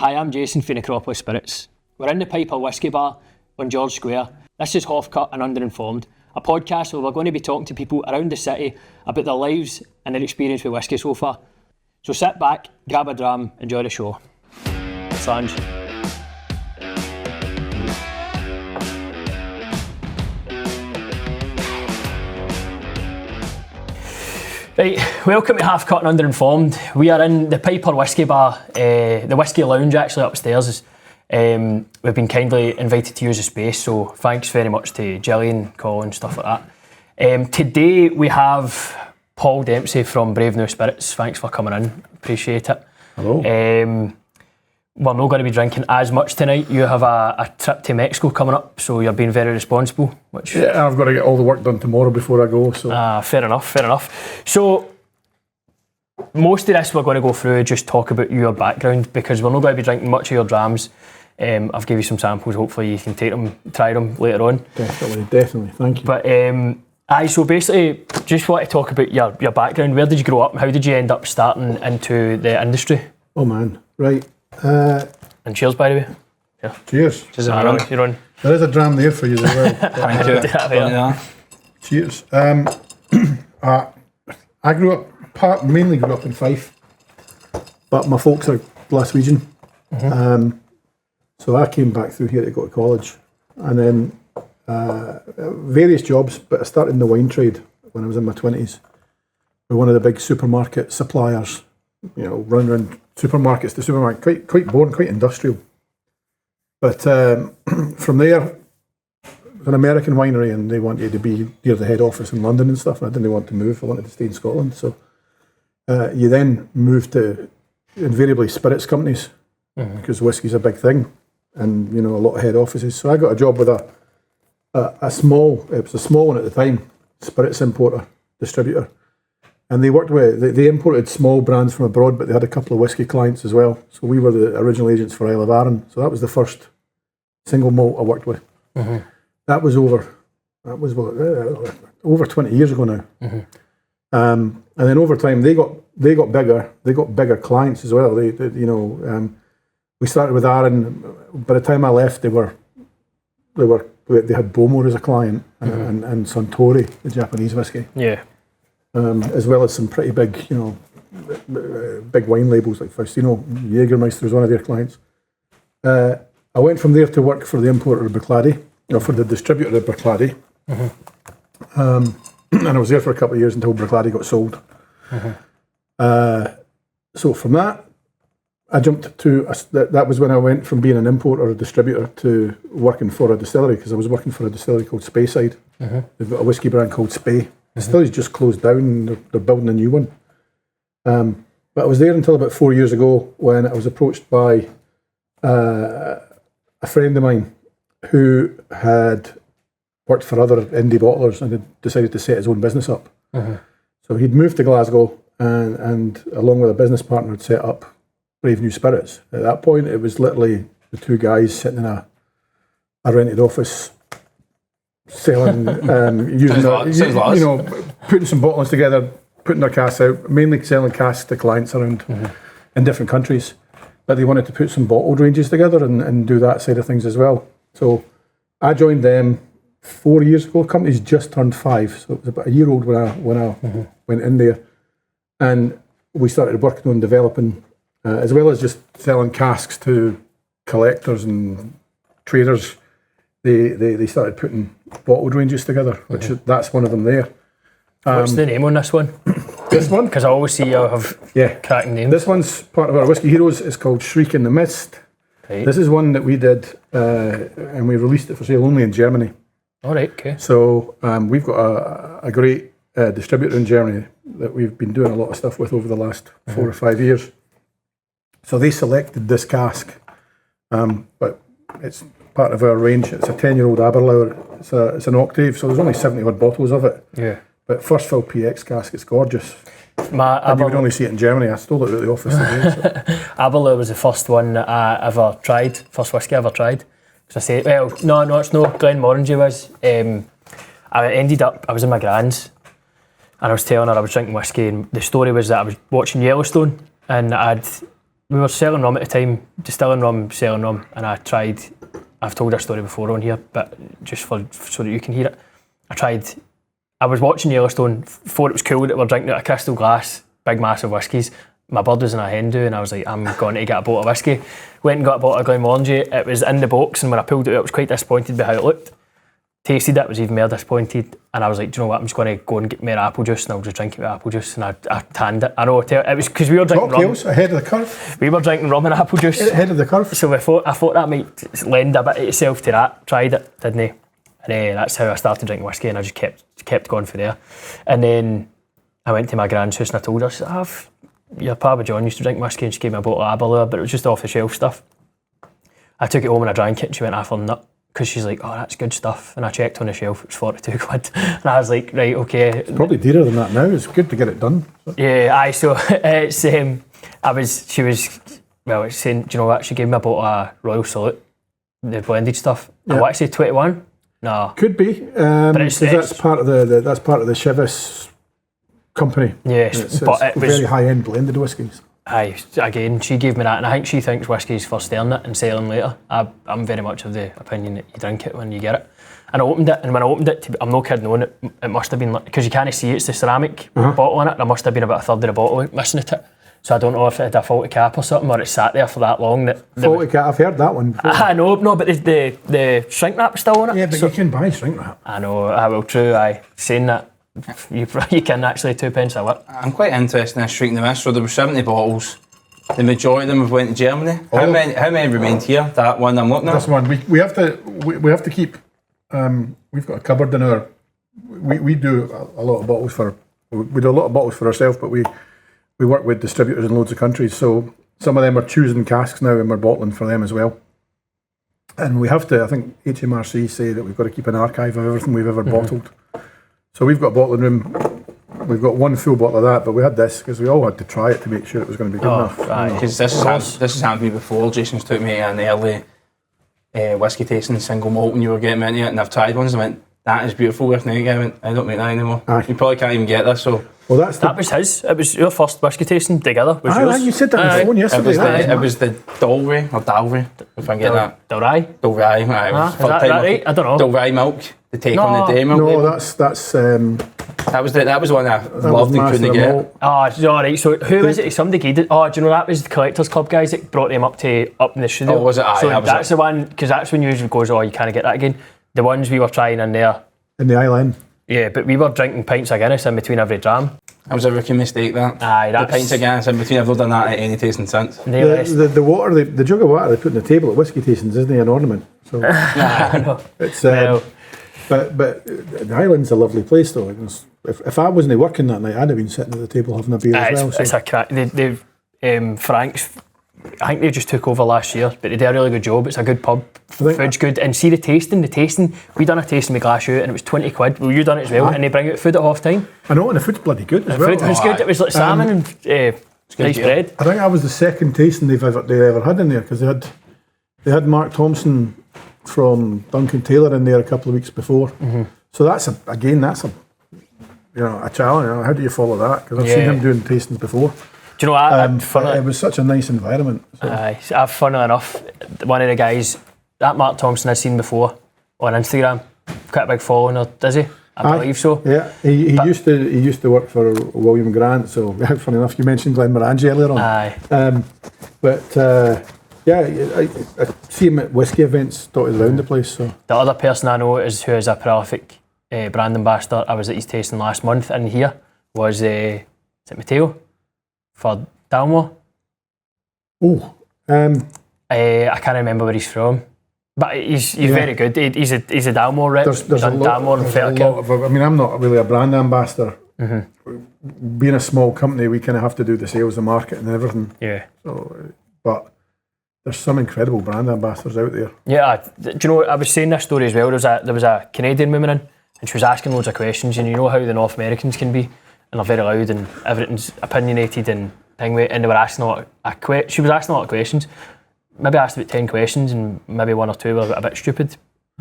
Hi, I'm Jason from Necropolis Spirits. We're in the Piper Whisky Bar on George Square. This is Hauf and Underinformed, a podcast where we're going to be talking to people around the city about their lives and their experience with whisky so far. So sit back, grab a dram, enjoy the show. Sanj. Right, welcome to Half Cut and Underinformed. We are in the Piper Whisky Bar, the Whisky Lounge actually upstairs. We've been kindly invited to use the space, so thanks very much to Gillian, Colin, stuff like that. Today we have Paul Dempsey from Brave New Spirits. Thanks for coming in, appreciate it. Hello. We're not going to be drinking as much tonight. You have a trip to Mexico coming up, so you're being very responsible. Which Yeah, I've got to get all the work done tomorrow before I go. So fair enough. So most of this we're going to go through just talk about your background, because we're not going to be drinking much of your drams. I've given you some samples. Hopefully you can take them, try them later on. Definitely. Thank you. But so basically, just want to talk about your background. Where did you grow up? How did you end up starting into the industry? Oh man, right. And cheers, by the way. Yeah. Cheers. You're on. There is a dram there for you as well. Thank you. Yeah. Cheers. I mainly grew up in Fife, but my folks are Glaswegian. Mm-hmm. So I came back through here to go to college, and then various jobs. But I started in the wine trade when I was in my 20s. We're one of the big supermarket suppliers. You know, run around supermarkets to supermarket, quite boring, quite industrial. But from there, it was an American winery, and they wanted to be near the head office in London and stuff. And I didn't want to move. I wanted to stay in Scotland. So you then move to invariably spirits companies, because whiskey's a big thing, and you know, a lot of head offices. So I got a job with a small one at the time, spirits importer, distributor. And they worked they imported small brands from abroad, but they had a couple of whiskey clients as well. So we were the original agents for Isle of Arran. So that was the first single malt I worked with. Mm-hmm. That was over 20 years ago now. Mm-hmm. And then over time they got bigger. They got bigger clients as well. We started with Arran. By the time I left, they had Bowmore as a client, and Suntory, the Japanese whiskey. Yeah. As well as some pretty big, big wine labels like Faustino. Jager was one of their clients. I went from there to work for the importer of Bruichladdich, for the distributor of Bruichladdich. And I was there for a couple of years until Bruichladdich got sold. So from that, I jumped to, that was when I went from being an importer or a distributor to working for a distillery, because I was working for a distillery called Speyside. They've got a whiskey brand called Spey. The distillery's just closed down, they're building a new one. But I was there until about 4 years ago, when I was approached by a friend of mine who had worked for other indie bottlers and had decided to set his own business up. So he'd moved to Glasgow, and along with a business partner had set up Brave New Spirits. At that point, it was literally the two guys sitting in a rented office, selling, putting some bottles together, putting their casks out, mainly selling casks to clients around in different countries. But they wanted to put some bottled ranges together and do that side of things as well. So I joined them 4 years ago. The company's just turned 5, so it was about a year old when I went in there. And we started working on developing, as well as just selling casks to collectors and traders, they started putting bottled ranges together, which that's one of them there. What's the name on this one? This one? Because I always see you have cracking names. This one's part of our Whiskey Heroes. It's called Shriek in the Mist. Right. This is one that we did, and we released it for sale only in Germany. All right, okay. So we've got a great distributor in Germany that we've been doing a lot of stuff with over the last 4 or 5 years. So they selected this cask, but it's part of our range. It's a 10-year-old Aberlour. It's an octave, so there's only 70 odd bottles of it. Yeah. But first fill PX cask, it's gorgeous. And you would only see it in Germany. I stole it at the office today. So. Aberlour was the first one that I ever tried, first whiskey I ever tried. Because I say, well, no, it's no, Glenmorangie was. I was in my grand's, and I was telling her I was drinking whiskey, and the story was that I was watching Yellowstone, and I'd we were selling rum at the time, distilling rum, selling rum, and I've told this story before on here, but just so that you can hear it, I was watching Yellowstone, thought it was cool that we're drinking out of crystal glass, big massive whiskies. My bird was in a hen do, and I was like, I'm going to get a bottle of whiskey. Went and got a bottle of Glenmorangie. It was in the box, and when I pulled it out, I was quite disappointed by how it looked. Tasted it, was even more disappointed, and I was like, do you know what, I'm just going to go and get more apple juice, and I'll just drink it with apple juice, and I tanned it. I know, it was because we were drinking cocktails rum. ahead of the curve. We were drinking rum and apple juice. Ahead of the curve. So I thought that might lend a bit of itself to that. Tried it, didn't I? And that's how I started drinking whiskey, and I just kept going from there. And then I went to my grand's house and I told her, your Papa John used to drink whiskey, and she gave me a bottle of Aberlour, but it was just off the shelf stuff. I took it home and I drank it, and she went for a nut, because she's like, oh, that's good stuff. And I checked on the shelf, it was 42 quid. And I was like, right, okay. It's probably dearer than that now. It's good to get it done. Yeah, so it's, she was saying, do you know what, she gave me a bottle of Royal Salute, the blended stuff. Yeah. I want to say 21. No. Could be. But that's part of the Chivas company. Yes, it's but it was very high-end blended whiskies. Aye, again, she gave me that, and I think she thinks whiskey's for stirring it and selling later. I'm very much of the opinion that you drink it when you get it. And I opened it, and when I opened it, I'm no kidding on it, it must have been, because you can't see it's the ceramic bottle in it, there must have been about a third of the bottle missing it. So I don't know if it had a faulty cap or something, or it sat there for that long. Faulty cap, I've heard that one before. I know, no, but the shrink wrap is still on it. Yeah, but you can buy shrink wrap. I know, true, saying that. You can actually, 2 pence a whip. I'm quite interested in this shrinking the mist. So there were 70 bottles. The majority of them have went to Germany. How many remained here? That one I'm looking at. This one we have to keep. We've got a cupboard in our. We do a lot of bottles for. We do a lot of bottles for ourselves, but we work with distributors in loads of countries. So some of them are choosing casks now, and we're bottling for them as well. And we have to. I think HMRC say that we've got to keep an archive of everything we've ever bottled. So we've got a bottling room. We've got one full bottle of that, but we had this because we all had to try it to make sure it was going to be good enough. Because this has happened to me before. Jason's took me an early whiskey tasting single malt when you were getting me into it, and I've tried ones and I went, that is beautiful. With Nick, I went, I don't make that anymore. You probably can't even get this. So well, that was his. It was your first whiskey tasting together. Was yours? You said that on the phone yesterday. It was the Dalry, if I get that. Dalry. Is that right? I don't know. Dalry milk. The take on the day milk. No, that's that was the one I loved and couldn't get. Alright. So who is it? Somebody gave it. Oh, do you know that was the Collectors Club guys that brought them up in the studio? Oh, was it? So that's the one, because that's when you usually goes, oh, you can't get that again. The ones we were trying in there. In the island. Yeah, but we were drinking pints of Guinness in between every dram. That was a rookie mistake, that. Aye, the pints of Guinness in between. I've not done that at any tasting since. The water, the jug of water they put on the table at whiskey tastings isn't an ornament. So I know. It's but the island's a lovely place though. If I wasn't working that night, I'd have been sitting at the table having a beer as well. It's a crack. Frank's, I think they just took over last year, but they did a really good job. It's a good pub, food's good, and see the tasting, we done a tasting with Glass and it was 20 quid. Well, you done it as well, and they bring out food at half time. I know, and the food's bloody good as well. The food was good. It was like salmon and nice bread. I think that was the second tasting they ever had in there, because they had Mark Thompson from Duncan Taylor in there a couple of weeks before. So that's a challenge. How do you follow that? Because I've seen him doing tastings before. Do you know what? It was such a nice environment. So. Funnily enough, one of the guys that Mark Thompson I've seen before on Instagram, quite a big following, does he? I believe so. Yeah, he used to work for William Grant. So funny enough, you mentioned Glenmorangie earlier on. I see him at whiskey events dotted around the place. So the other person I know who is a prolific brand ambassador, I was at his tasting last month in here, was is it Matteo for Dalmore? I can't remember where he's from, but he's very good. He's a Dalmore rep. There's a lot. I'm not really a brand ambassador. Being a small company, we kind of have to do the sales, the marketing, and everything. Yeah. So, but there's some incredible brand ambassadors out there. Yeah. Do you know? I was saying this story as well. There was a Canadian woman in, and she was asking loads of questions. And you know how the North Americans can be, and they're very loud and everything's opinionated and thing. And they were asking she was asking a lot of questions. Maybe asked about 10 questions, and maybe one or two were a bit stupid.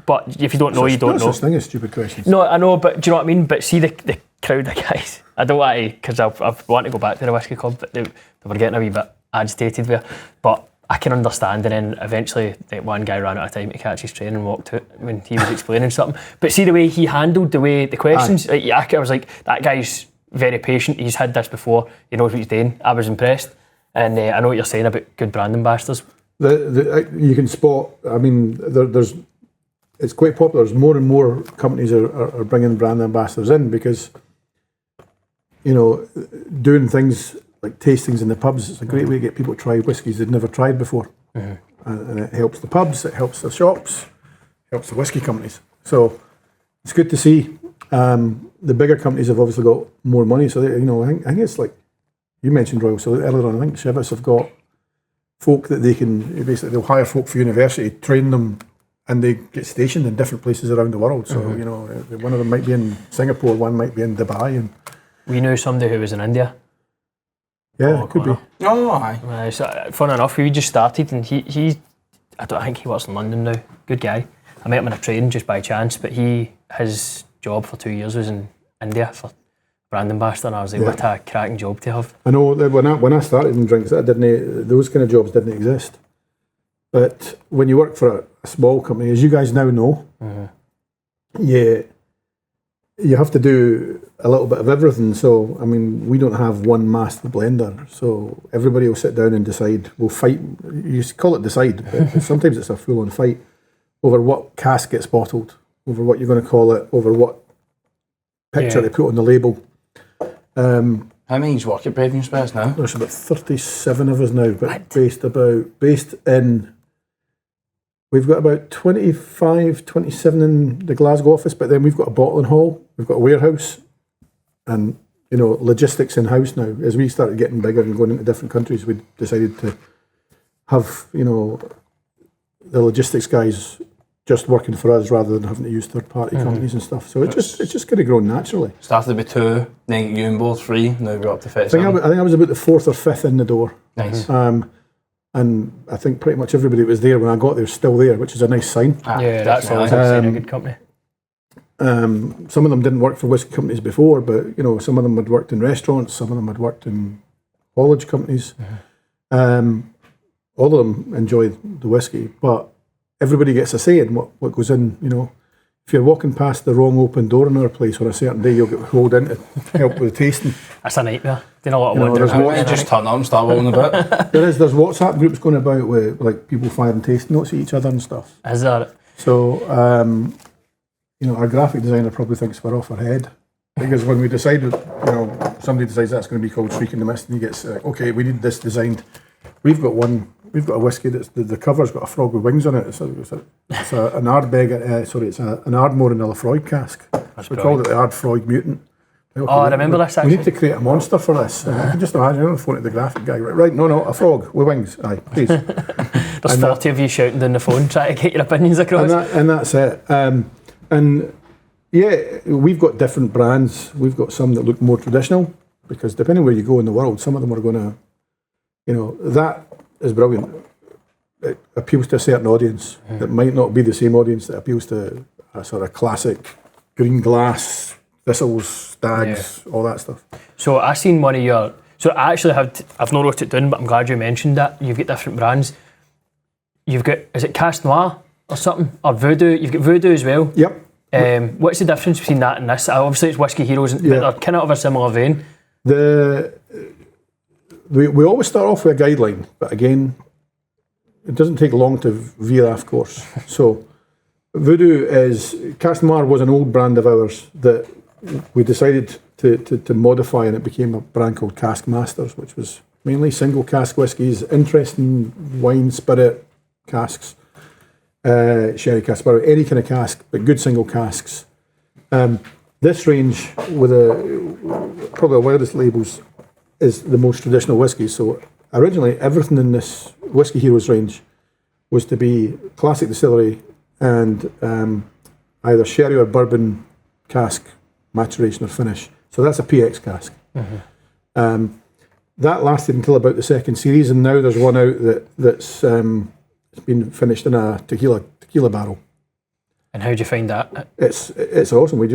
But if you don't know, you don't know. No such thing as stupid questions. No, I know, but do you know what I mean? But see the crowd of guys. I don't want to, because I want to go back to the whiskey club, but they were getting a wee bit agitated with her. But I can understand, and then eventually one guy ran out of time to catch his train and walked out when he was explaining something. But see the way he handled the questions, I was like, that guy's very patient, he's had this before, he knows what he's doing. I was impressed. And I know what you're saying about good brand ambassadors. You can spot, I mean, there's it's quite popular. There's more and more companies are bringing brand ambassadors in because, you know, doing things like tastings in the pubs, it's a great way to get people to try whiskies they've never tried before. And it helps the pubs, it helps the shops, helps the whisky companies. So it's good to see. The bigger companies have obviously got more money, so they, you know, I think it's like you mentioned, Royal. So earlier on, I think Chivas have got folk that they can basically they'll hire folk for university, train them, and they get stationed in different places around the world. So you know, one of them might be in Singapore, one might be in Dubai, and we knew somebody who was in India. Yeah, it could be. Oh, aye. So, fun enough, we just started, and he I think he works in London now. Good guy. I met him on a train just by chance, but his job for 2 years was in India for brand ambassador, and I was like, what a cracking job to have. I know that when I started in drinks, those kind of jobs didn't exist. But when you work for a small company, as you guys now know, you have to do a little bit of everything. So, I mean, we don't have one master blender. So everybody will sit down and decide. We'll fight. You call it decide, but sometimes it's a full-on fight over what cask gets bottled, over what you're going to call it, over what picture to put on the label. How many work at Brave New Spirits now? There's about 37 of us now, but based in. We've got about 25, 27 in the Glasgow office, but then we've got a bottling hall, we've got a warehouse, and, you know, logistics in-house now. As we started getting bigger and going into different countries, we decided to have, you know, the logistics guys just working for us rather than having to use third-party companies and stuff. So it's just kind of grown naturally. Started with 2, then you on board 3, now we're up to 37. I think I was about the 4th or 5th in the door. Nice. And I think pretty much everybody that was there when I got there is still there, which is a nice sign. That's always a sign of a good company. Some of them didn't work for whisky companies before, but, you know, some of them had worked in restaurants, some of them had worked in haulage companies. All of them enjoy the whisky, but everybody gets a say in what goes in, you know. If you're walking past the wrong open door in our place on a certain day, you'll get hauled in to help with the tasting. That's a nightmare. Doing a lot of wondering. Just turn up and start rolling about. There's WhatsApp groups going about with like people firing taste notes at each other and stuff. Is that? So, you know, our graphic designer probably thinks we're off our head. Because when we decided, you know, somebody decides that's going to be called Shriek in the Mist, and he gets, okay, we need this designed. We've got a whiskey that's the cover's got a frog with wings on it. It's an Ardbeg, it's an Ardmore in a Lafroig cask. We called it the Ardfroig Mutant. Okay, I remember this actually. We need to create a monster for this. I can just imagine, I'm on the phone to the graphic guy. Right, no, a frog with wings. Aye, please. There's 40 of you shouting down the phone trying to get your opinions across. And that's it. And yeah, we've got different brands. We've got some that look more traditional, because depending where you go in the world, some of them are going to, you know, that is brilliant. It appeals to a certain audience that might not be the same audience that appeals to a sort of classic green glass, thistles, stags, all that stuff. So I seen one of your. So I actually I've not wrote it down, but I'm glad you mentioned that. You've got different brands. You've got, is it Cask Noir or something? Or Voodoo? You've got Voodoo as well. Yep. What's the difference between that and this? Obviously it's Whiskey Heroes, but they're kind of a similar vein. We always start off with a guideline, but again, it doesn't take long to veer off course. So Voodoo Cask Noir was an old brand of ours that we decided to modify, and it became a brand called Cask Masters, which was mainly single cask whiskies, interesting wine, spirit casks, sherry cask, any kind of cask, but good single casks. This range, with probably the wildest labels, is the most traditional whiskey. So originally, everything in this Whiskey Heroes range was to be classic distillery and either sherry or bourbon cask maturation or finish. So that's a PX cask. That lasted until about the second series, and now there's one out that's been finished in a tequila barrel. And how do you find that? It's awesome. We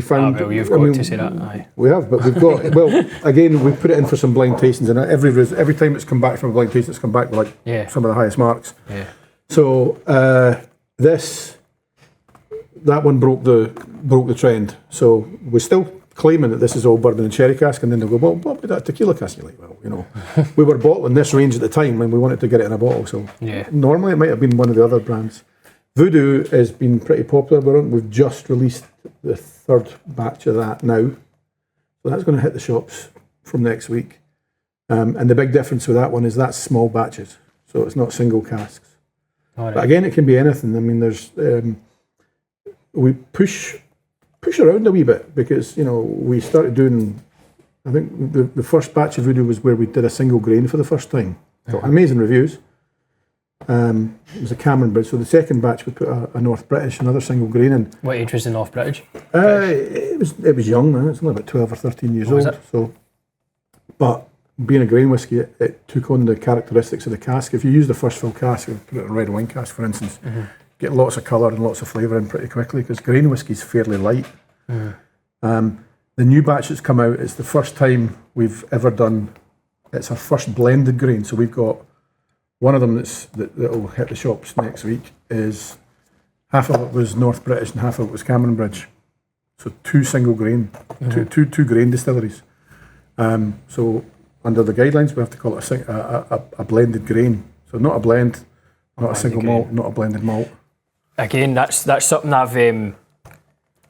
found. Well, you've got to say that. Aye. We have, but we've got. Well, again, we put it in for some blind tastings, and every time it's come back from a blind tasting, it's come back with some of the highest marks. Yeah. So that one broke the trend. So we're still claiming that this is all bourbon and sherry cask, and then they'll go, well, what about that tequila cask? You're like, well, we were bottling this range at the time and we wanted to get it in a bottle. So normally it might have been one of the other brands. Voodoo has been pretty popular. We've just released the third batch of that now. So that's going to hit the shops from next week. And the big difference with that one is that's small batches. So it's not single casks. Right. But again, it can be anything. I mean, there's we push around a wee bit because, we started doing, I think the first batch of Voodoo was where we did a single grain for the first time. Got amazing reviews. It was a Cameron Bridge. So the second batch we put a North British, another single grain in. What age was the North British? It was young, man. It's only about 12 or 13 years old. So, but being a grain whiskey, it took on the characteristics of the cask. If you use the first fill cask, and put it in a red wine cask, for instance, get lots of colour and lots of flavour in pretty quickly because grain whiskey is fairly light. The new batch that's come out, it's the first time we've ever done, it's our first blended grain. So we've got one of them that'll hit the shops next week is half of it was North British and half of it was Cameron Bridge. So two single grain, two grain distilleries. So under the guidelines, we have to call it a blended grain. So not a blend, not a single malt, not a blended malt. Again, that's something I've been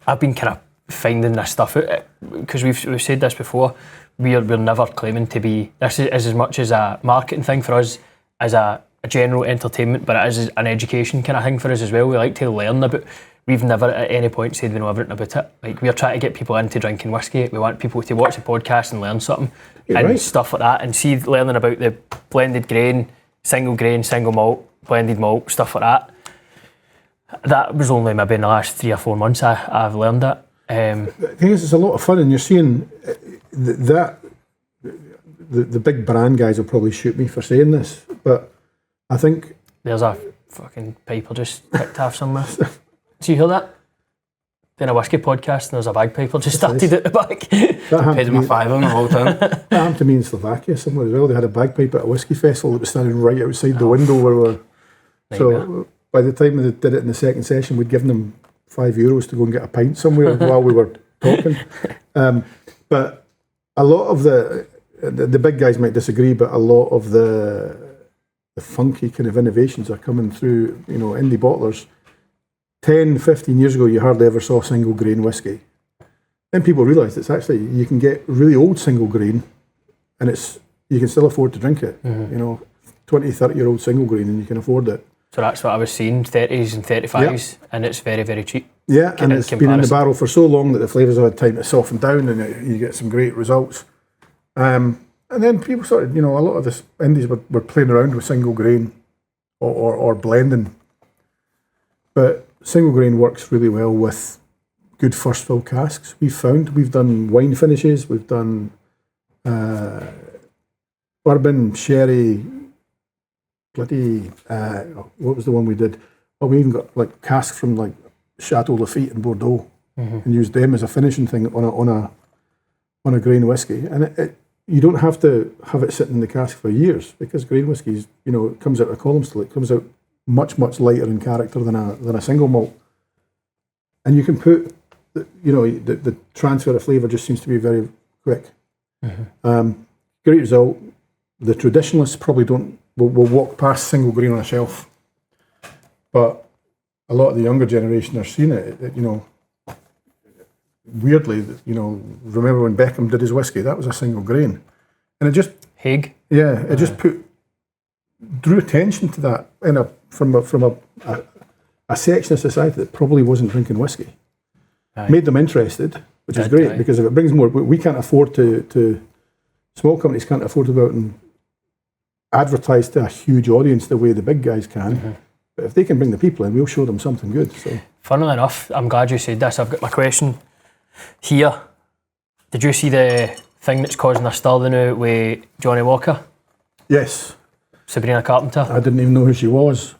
kind of finding this stuff out because we've said this before. We're never claiming to be. This is as much as a marketing thing for us as a general entertainment, but it is an education kind of thing for us as well. We like to learn about. We've never at any point said we know everything about it. Like we're trying to get people into drinking whiskey. We want people to watch the podcast and learn something stuff like that, and see learning about the blended grain, single malt, blended malt, stuff like that. That was only maybe in the last 3 or 4 months I've learned that. The thing is, it's a lot of fun, and you're seeing that the big brand guys will probably shoot me for saying this, but I think there's a fucking piper just ticked off somewhere. Do you hear that? Doing a whiskey podcast and there's a bagpiper just started at the back. That paid my fiver the whole time. That happened to me in Slovakia somewhere as well. They had a bagpipe at a whiskey festival that was standing right outside the window where we were. So by the time they did it in the second session, we'd given them €5 to go and get a pint somewhere while we were talking. But a lot of the big guys might disagree, but a lot of the funky kind of innovations are coming through, indie bottlers. 10, 15 years ago, you hardly ever saw single grain whiskey. Then people realised it's actually, you can get really old single grain and you can still afford to drink it. 20, 30-year-old single grain and you can afford it. So that's what I was seeing, 30s and 35s, and it's very, very cheap. Yeah, and it's been in the barrel for so long that the flavours have had time to soften down and you get some great results. And then people started, a lot of the indies were playing around with single grain or blending. But single grain works really well with good first fill casks. We've done wine finishes, we've done bourbon, sherry, what was the one we did? Oh, we even got like casks from like Chateau Lafite in Bordeaux and used them as a finishing thing on a grain whiskey. And you don't have to have it sitting in the cask for years because grain whiskies, it comes out of column still. It comes out much, much lighter in character than a single malt. And you can put, the transfer of flavour just seems to be very quick. Great result. The traditionalists probably will walk past single grain on a shelf. But a lot of the younger generation are seeing it. Weirdly, remember when Beckham did his whiskey? That was a single grain. And it just... Haig? Yeah, it just drew attention to that from a section of society that probably wasn't drinking whiskey. Aye. Made them interested, which is great, because if it brings more, we can't afford to small companies can't afford to go out and advertise to a huge audience the way the big guys can. But if they can bring the people in, we'll show them something good. So, funnily enough, I'm glad you said this. I've got my question here. Did you see the thing that's causing a stir now with Johnny Walker? Yes. Sabrina Carpenter? I didn't even know who she was.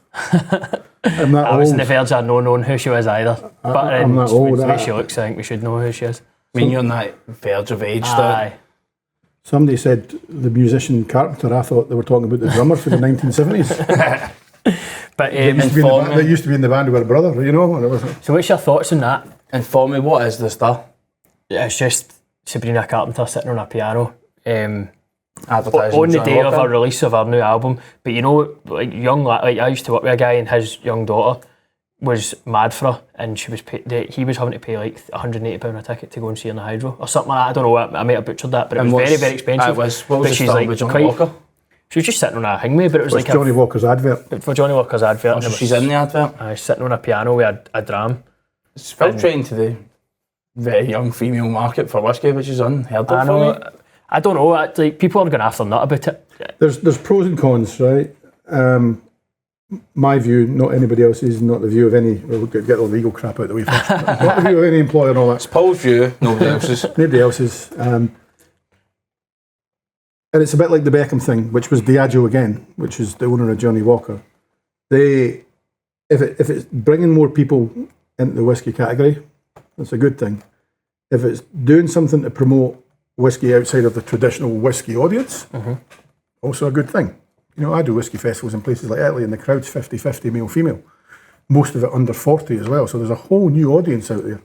I'm that I was on the old. verge of not knowing who she was either. But I'm that old. the way she looks, I think we should know who she is. I mean, you're on that verge of age. Aye. Somebody said the musician Carpenter. I thought they were talking about the drummer for the 1970s. But They used to be in the band with a brother, you know. And it was, so what's your thoughts on that? Inform me, what is the star? It's just Sabrina Carpenter sitting on a piano. Advertising On the Johnny day of Walker. her release of her new album. But you know, like I used to work with a guy and his young daughter was mad for her, and he was having to pay like £180 a ticket to go and see her in the Hydro or something like that. I don't know, I might have butchered that, but it was very, very expensive. What was but the she's star like with Johnny Walker? She was just sitting on a hangway, but it was like Johnny Walker's advert. for Johnny Walker's advert. Oh, so she's in the advert? Sitting on a piano with a dram. It's filtrating to the very young female market for whiskey, which is unheard of for me. I don't know. Like, people are going after nut about it. There's pros and cons, right? My view, not anybody else's, not the view of any. We'll get the legal crap out of the way first. Not the view of any employer and all that. It's Paul's view, nobody else's. Nobody else's. And it's a bit like the Beckham thing, which was Diageo again, which is the owner of Johnny Walker. If it's bringing more people into the whiskey category, that's a good thing. If it's doing something to promote whiskey outside of the traditional whiskey audience, also a good thing. You know, I do whiskey festivals in places like Italy, and the crowd's 50-50 male-female. Most of it under 40 as well, so there's a whole new audience out there.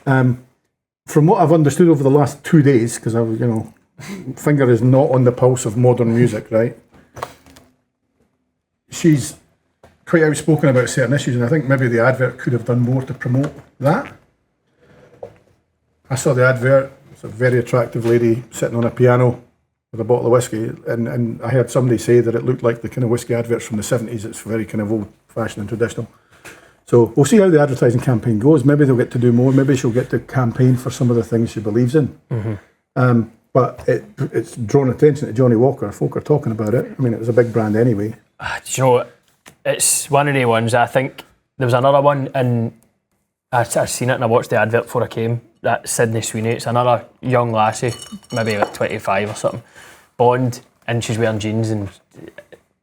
From what I've understood over the last 2 days, because I was, finger is not on the pulse of modern music, right? She's quite outspoken about certain issues, and I think maybe the advert could have done more to promote that. I saw the advert. It's a very attractive lady sitting on a piano with a bottle of whiskey, and I heard somebody say that it looked like the kind of whiskey adverts from the 70s. It's very kind of old-fashioned and traditional. So we'll see how the advertising campaign goes. Maybe they'll get to do more. Maybe she'll get to campaign for some of the things she believes in. But it's drawn attention to Johnny Walker. Folk are talking about it. I mean, it was a big brand anyway. Do you know what? It's one of the ones. I think there was another one, and I seen it and I watched the advert before I came. That Sydney Sweeney. It's another young lassie, maybe like 25 or something, blonde, and she's wearing jeans, and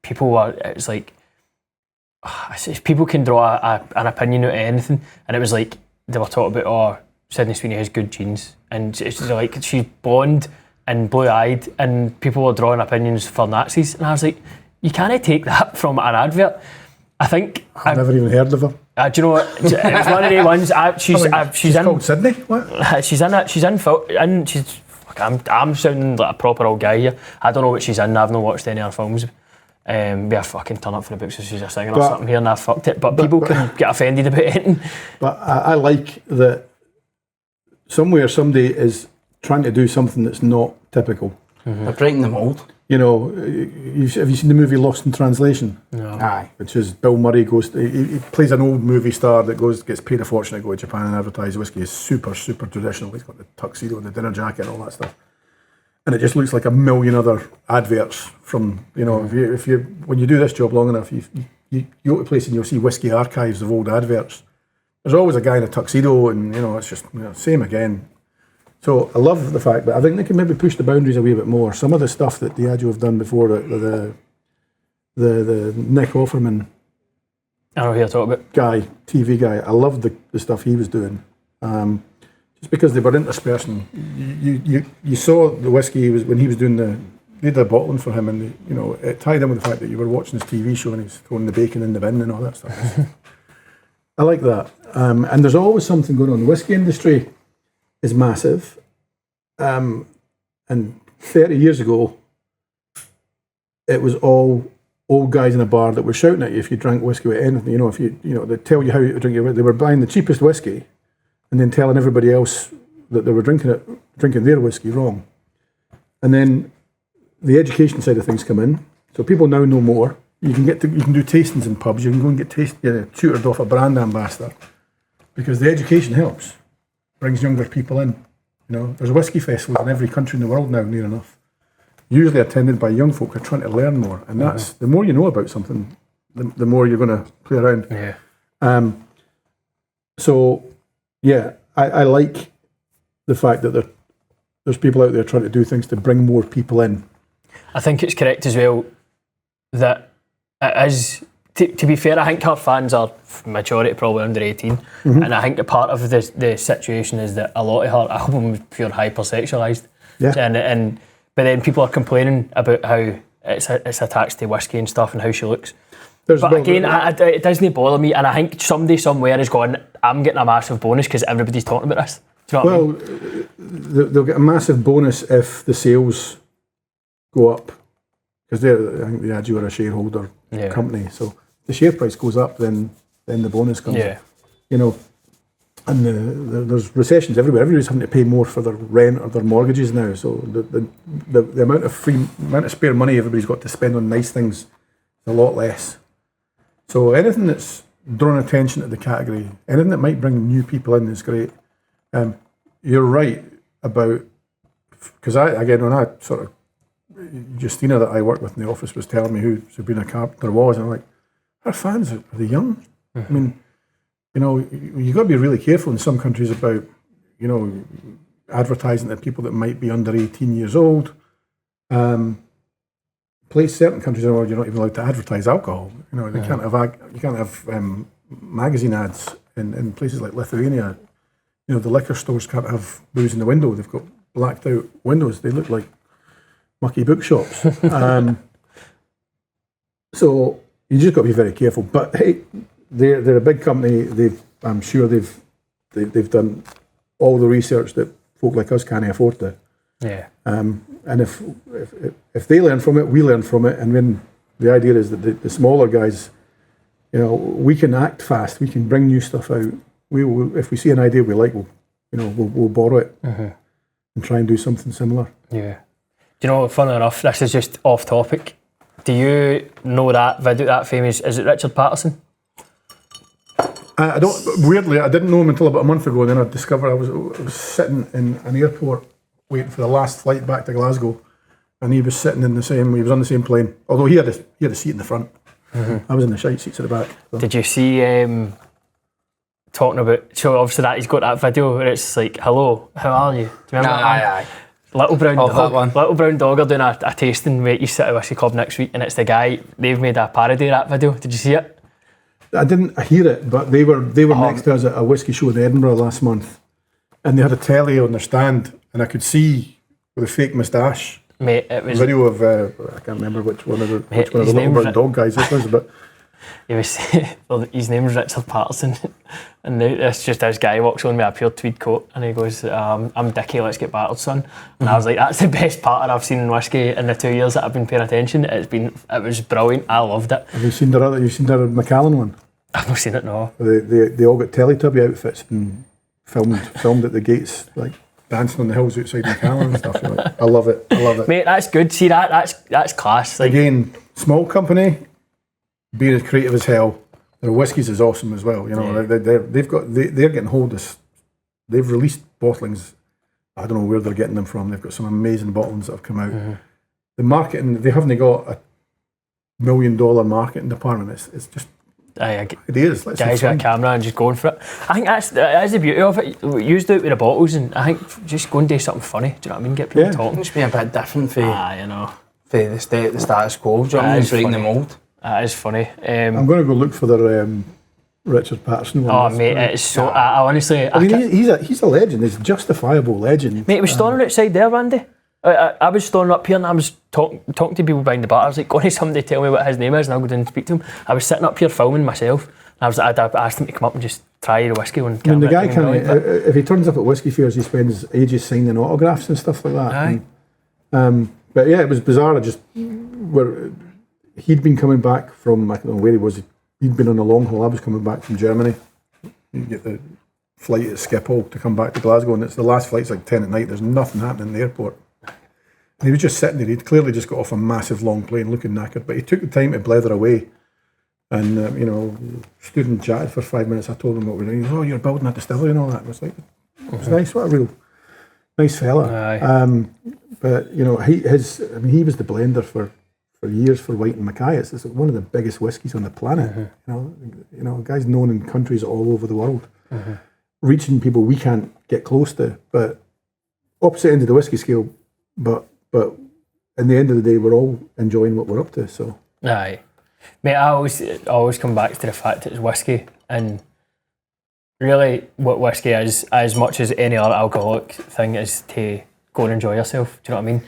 it's like, people can draw an opinion out of anything, and it was like they were talking about, Sydney Sweeney has good genes, and it's like she's blonde and blue-eyed, and people were drawing opinions for Nazis, and I was like, you can't take that from an advert. I think I've never even heard of her. Do you know what? It was one of the ones. She's in. Called Sydney. What? She's in it. She's in. And she's. Fuck, I'm sounding like a proper old guy here. I don't know what she's in. I've not watched any of her films. Be a fucking turn up for the books if she's a singer or something here, and I fucked it. But people can get offended about it. But I like that somewhere somebody is trying to do something that's not typical. They're breaking the mould. You know, have you seen the movie Lost in Translation? No. Aye. Which is Bill Murray he plays an old movie star that gets paid a fortune to go to Japan and advertise whiskey. It's super, super traditional. He's got the tuxedo and the dinner jacket and all that stuff. And it just looks like a million other adverts from, if you when you do this job long enough, you go to a place and you'll see whiskey archives of old adverts. There's always a guy in a tuxedo, and it's just same again. So I love the fact that I think they can maybe push the boundaries a wee bit more. Some of the stuff that Diageo have done before, the Nick Offerman, I know who you're talking about. TV guy. I loved the stuff he was doing. Just because they were interspersing. You saw the whiskey when he was doing they did a bottling for him, and it tied in with the fact that you were watching his TV show and he's throwing the bacon in the bin and all that stuff. I like that. And there's always something going on. The whiskey industry is massive, and 30 years ago it was all old guys in a bar that were shouting at you if you drank whiskey with anything. If they tell you how to drink it. They were buying the cheapest whiskey and then telling everybody else that they were drinking their whiskey wrong. And then the education side of things come in, so people now know more. You can do tastings in pubs. You can go and get tutored off a brand ambassador, because the education helps. Brings younger people in. There's whiskey festivals in every country in the world now, near enough. Usually attended by young folk who are trying to learn more, and that's the more you know about something, the more you're going to play around. Yeah. So, yeah, I like the fact that there's people out there trying to do things to bring more people in. I think it's correct as well that it is to be fair, I think our fans are majority probably under 18, and I think a part of the situation is that a lot of her album was pure hypersexualised. Yeah. And but then people are complaining about how it's attached to whiskey and stuff and how she looks. But again, it doesn't bother me, and I think somebody somewhere is going, I'm getting a massive bonus because everybody's talking about this. Do you know what I mean? They'll get a massive bonus if the sales go up, because I think the Jager are a shareholder company, so the share price goes up, then the bonus comes. Yeah. You know, and there's recessions everywhere. Everybody's having to pay more for their rent or their mortgages now. So the amount of spare money everybody's got to spend on nice things is a lot less. So anything that's drawn attention to the category, anything that might bring new people in is great. You're right about, because when I sort of, Justina that I worked with in the office was telling me who Sabrina Carpenter was, and I'm like, her fans, are they young? I mean, you know, you've got to be really careful in some countries about, you know, advertising to people that might be under 18 years old. Certain countries in the world, you're not even allowed to advertise alcohol. You know, you can't have magazine ads in places like Lithuania. You know, the liquor stores can't have booze in the window. They've got blacked out windows. They look like mucky bookshops. So you just got to be very careful. But hey, they're a big company. I'm sure they've done all the research that folk like us can't afford to. Yeah. And if they learn from it, we learn from it. And then the idea is that the smaller guys, you know, we can act fast. We can bring new stuff out. If we see an idea we like, we'll borrow it and try and do something similar. Yeah. Do you know, funny enough, this is just off topic. Do you know that video, that famous, is it Richard Patterson? I didn't know him until about a month ago, and then I discovered I was sitting in an airport waiting for the last flight back to Glasgow, and he was sitting he was on the same plane, although he had a seat in the front. I was in the shite seats at the back. So. Did you see talking about, so obviously that he's got that video where it's like, hello, how are you? Do you remember that? Aye. Little brown dog are doing a tasting with East City Whisky Club next week, and it's the guy, they've made a parody of that video. Did you see it? I didn't hear it, but they were next to us at a whisky show in Edinburgh last month, and they had a telly on their stand, and I could see with a fake moustache. Mate, it was a video of I can't remember which one of the little brown dog guys it was, but his name was Richard Patterson, and it's just this guy walks on with a pure tweed coat, and he goes, "I'm Dickie, let's get battered, son." And I was like, "That's the best pattern I've seen in whiskey in the 2 years that I've been paying attention. It was brilliant. I loved it." Have you seen the Macallan one? I've not seen it. No. They all got Teletubby outfits and filmed at the gates, like dancing on the hills outside Macallan and stuff. Like, I love it, mate. That's good. See that's class. Like, again, small company, being as creative as hell. Their whiskies is awesome as well. You know, they're getting hold of. They've released bottlings. I don't know where they're getting them from. They've got some amazing bottlings that have come out. The marketing, they haven't got a $1 million marketing department. It's just. It is. Guys with a camera and just going for it. I think that's the beauty of it. We used to do it with the bottles, and I think just go and do something funny. Do you know what I mean? Get people talking. Just be a bit different for the status quo. Do you know what I mean? Breaking the mould. That is funny. I'm going to go look for the Richard Patterson one. Oh mate, it's so. I honestly. I mean, he's a legend. He's a justifiable legend. Mate, he was standing outside there, Randy. I was standing up here and I was talking to people behind the bar. I was like, go to somebody tell me what his name is, and I'll go down and speak to him. I was sitting up here filming myself, and I asked him to come up and just try the whiskey on camera. I mean, the guy can't. If he turns up at whiskey fairs, he spends ages signing autographs and stuff like that. Aye. And, but yeah, it was bizarre. He'd been coming back from, I don't know where he was. He'd been on a long haul. I was coming back from Germany. You get the flight at Schiphol to come back to Glasgow, and it's the last flight's like 10 at night. There's nothing happening in the airport. And he was just sitting there. He'd clearly just got off a massive long plane, looking knackered. But he took the time to blether away, and stood and chatted for 5 minutes. I told him what we're doing. He goes, "Oh, you're building a distillery and all that." And I was like, "It was nice. What a real nice fella." But he was the blender for years for White and Mackay. It's one of the biggest whiskies on the planet. You know, guy's known in countries all over the world, reaching people we can't get close to. But opposite end of the whiskey scale. But in the end of the day, we're all enjoying what we're up to. So aye, Mate, I always come back to the fact that it's whiskey, and really what whiskey is, as much as any other alcoholic thing, is to go and enjoy yourself. Do you know what I mean?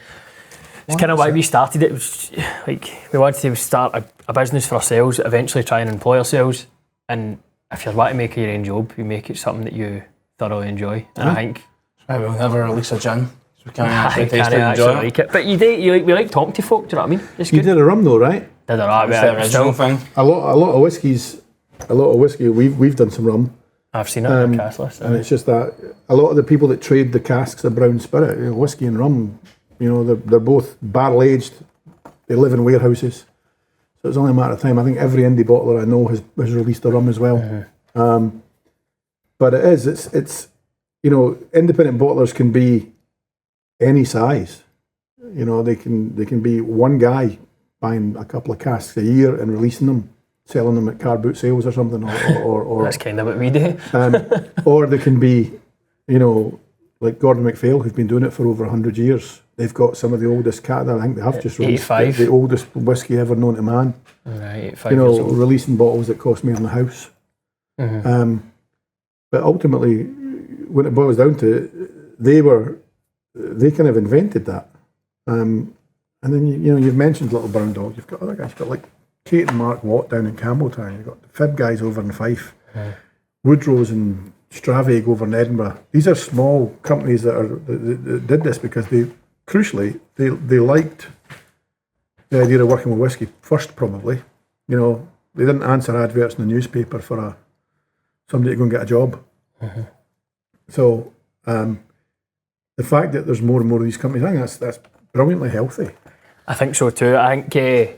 It's kind of why we started it. It was like we wanted to start a business for ourselves, eventually try and employ ourselves. And if you want to make it your own job, you make it something that you thoroughly enjoy. And I think we'll never release a gin. We can't actually like it. But we like talking to folk. Do you know what I mean? It's good. You did a rum though, right? Did a rum. The original thing. A lot of whiskey. We've done some rum. I've seen it in the cask list. And it's just that a lot of the people that trade the casks of brown spirit, whiskey and rum, they're both barrel aged. They live in warehouses, so it's only a matter of time. I think every indie bottler I know has released a rum as well. Mm-hmm. But it's independent bottlers can be any size. They can be one guy buying a couple of casks a year and releasing them, selling them at car boot sales or something, or that's kind of what we do. Or they can be, like Gordon MacPhail, who's been doing it for over 100 years. They've got some of the oldest I think they have just released the oldest whiskey ever known to man. Right, 85 years old. Releasing bottles that cost more than a house. Mm-hmm. But ultimately, when it boils down to it, they kind of invented that. And then you've mentioned Little Brown Dog. You've got other guys. You've got like Kate and Mark Watt down in Campbelltown. You've got the Fib guys over in Fife. Woodrow's and Stravig over in Edinburgh. These are small companies that did this because they liked the idea of working with whiskey first, probably. They didn't answer adverts in the newspaper for somebody to go and get a job. Mm-hmm. So the fact that there's more and more of these companies, I think that's brilliantly healthy. I think so too. I think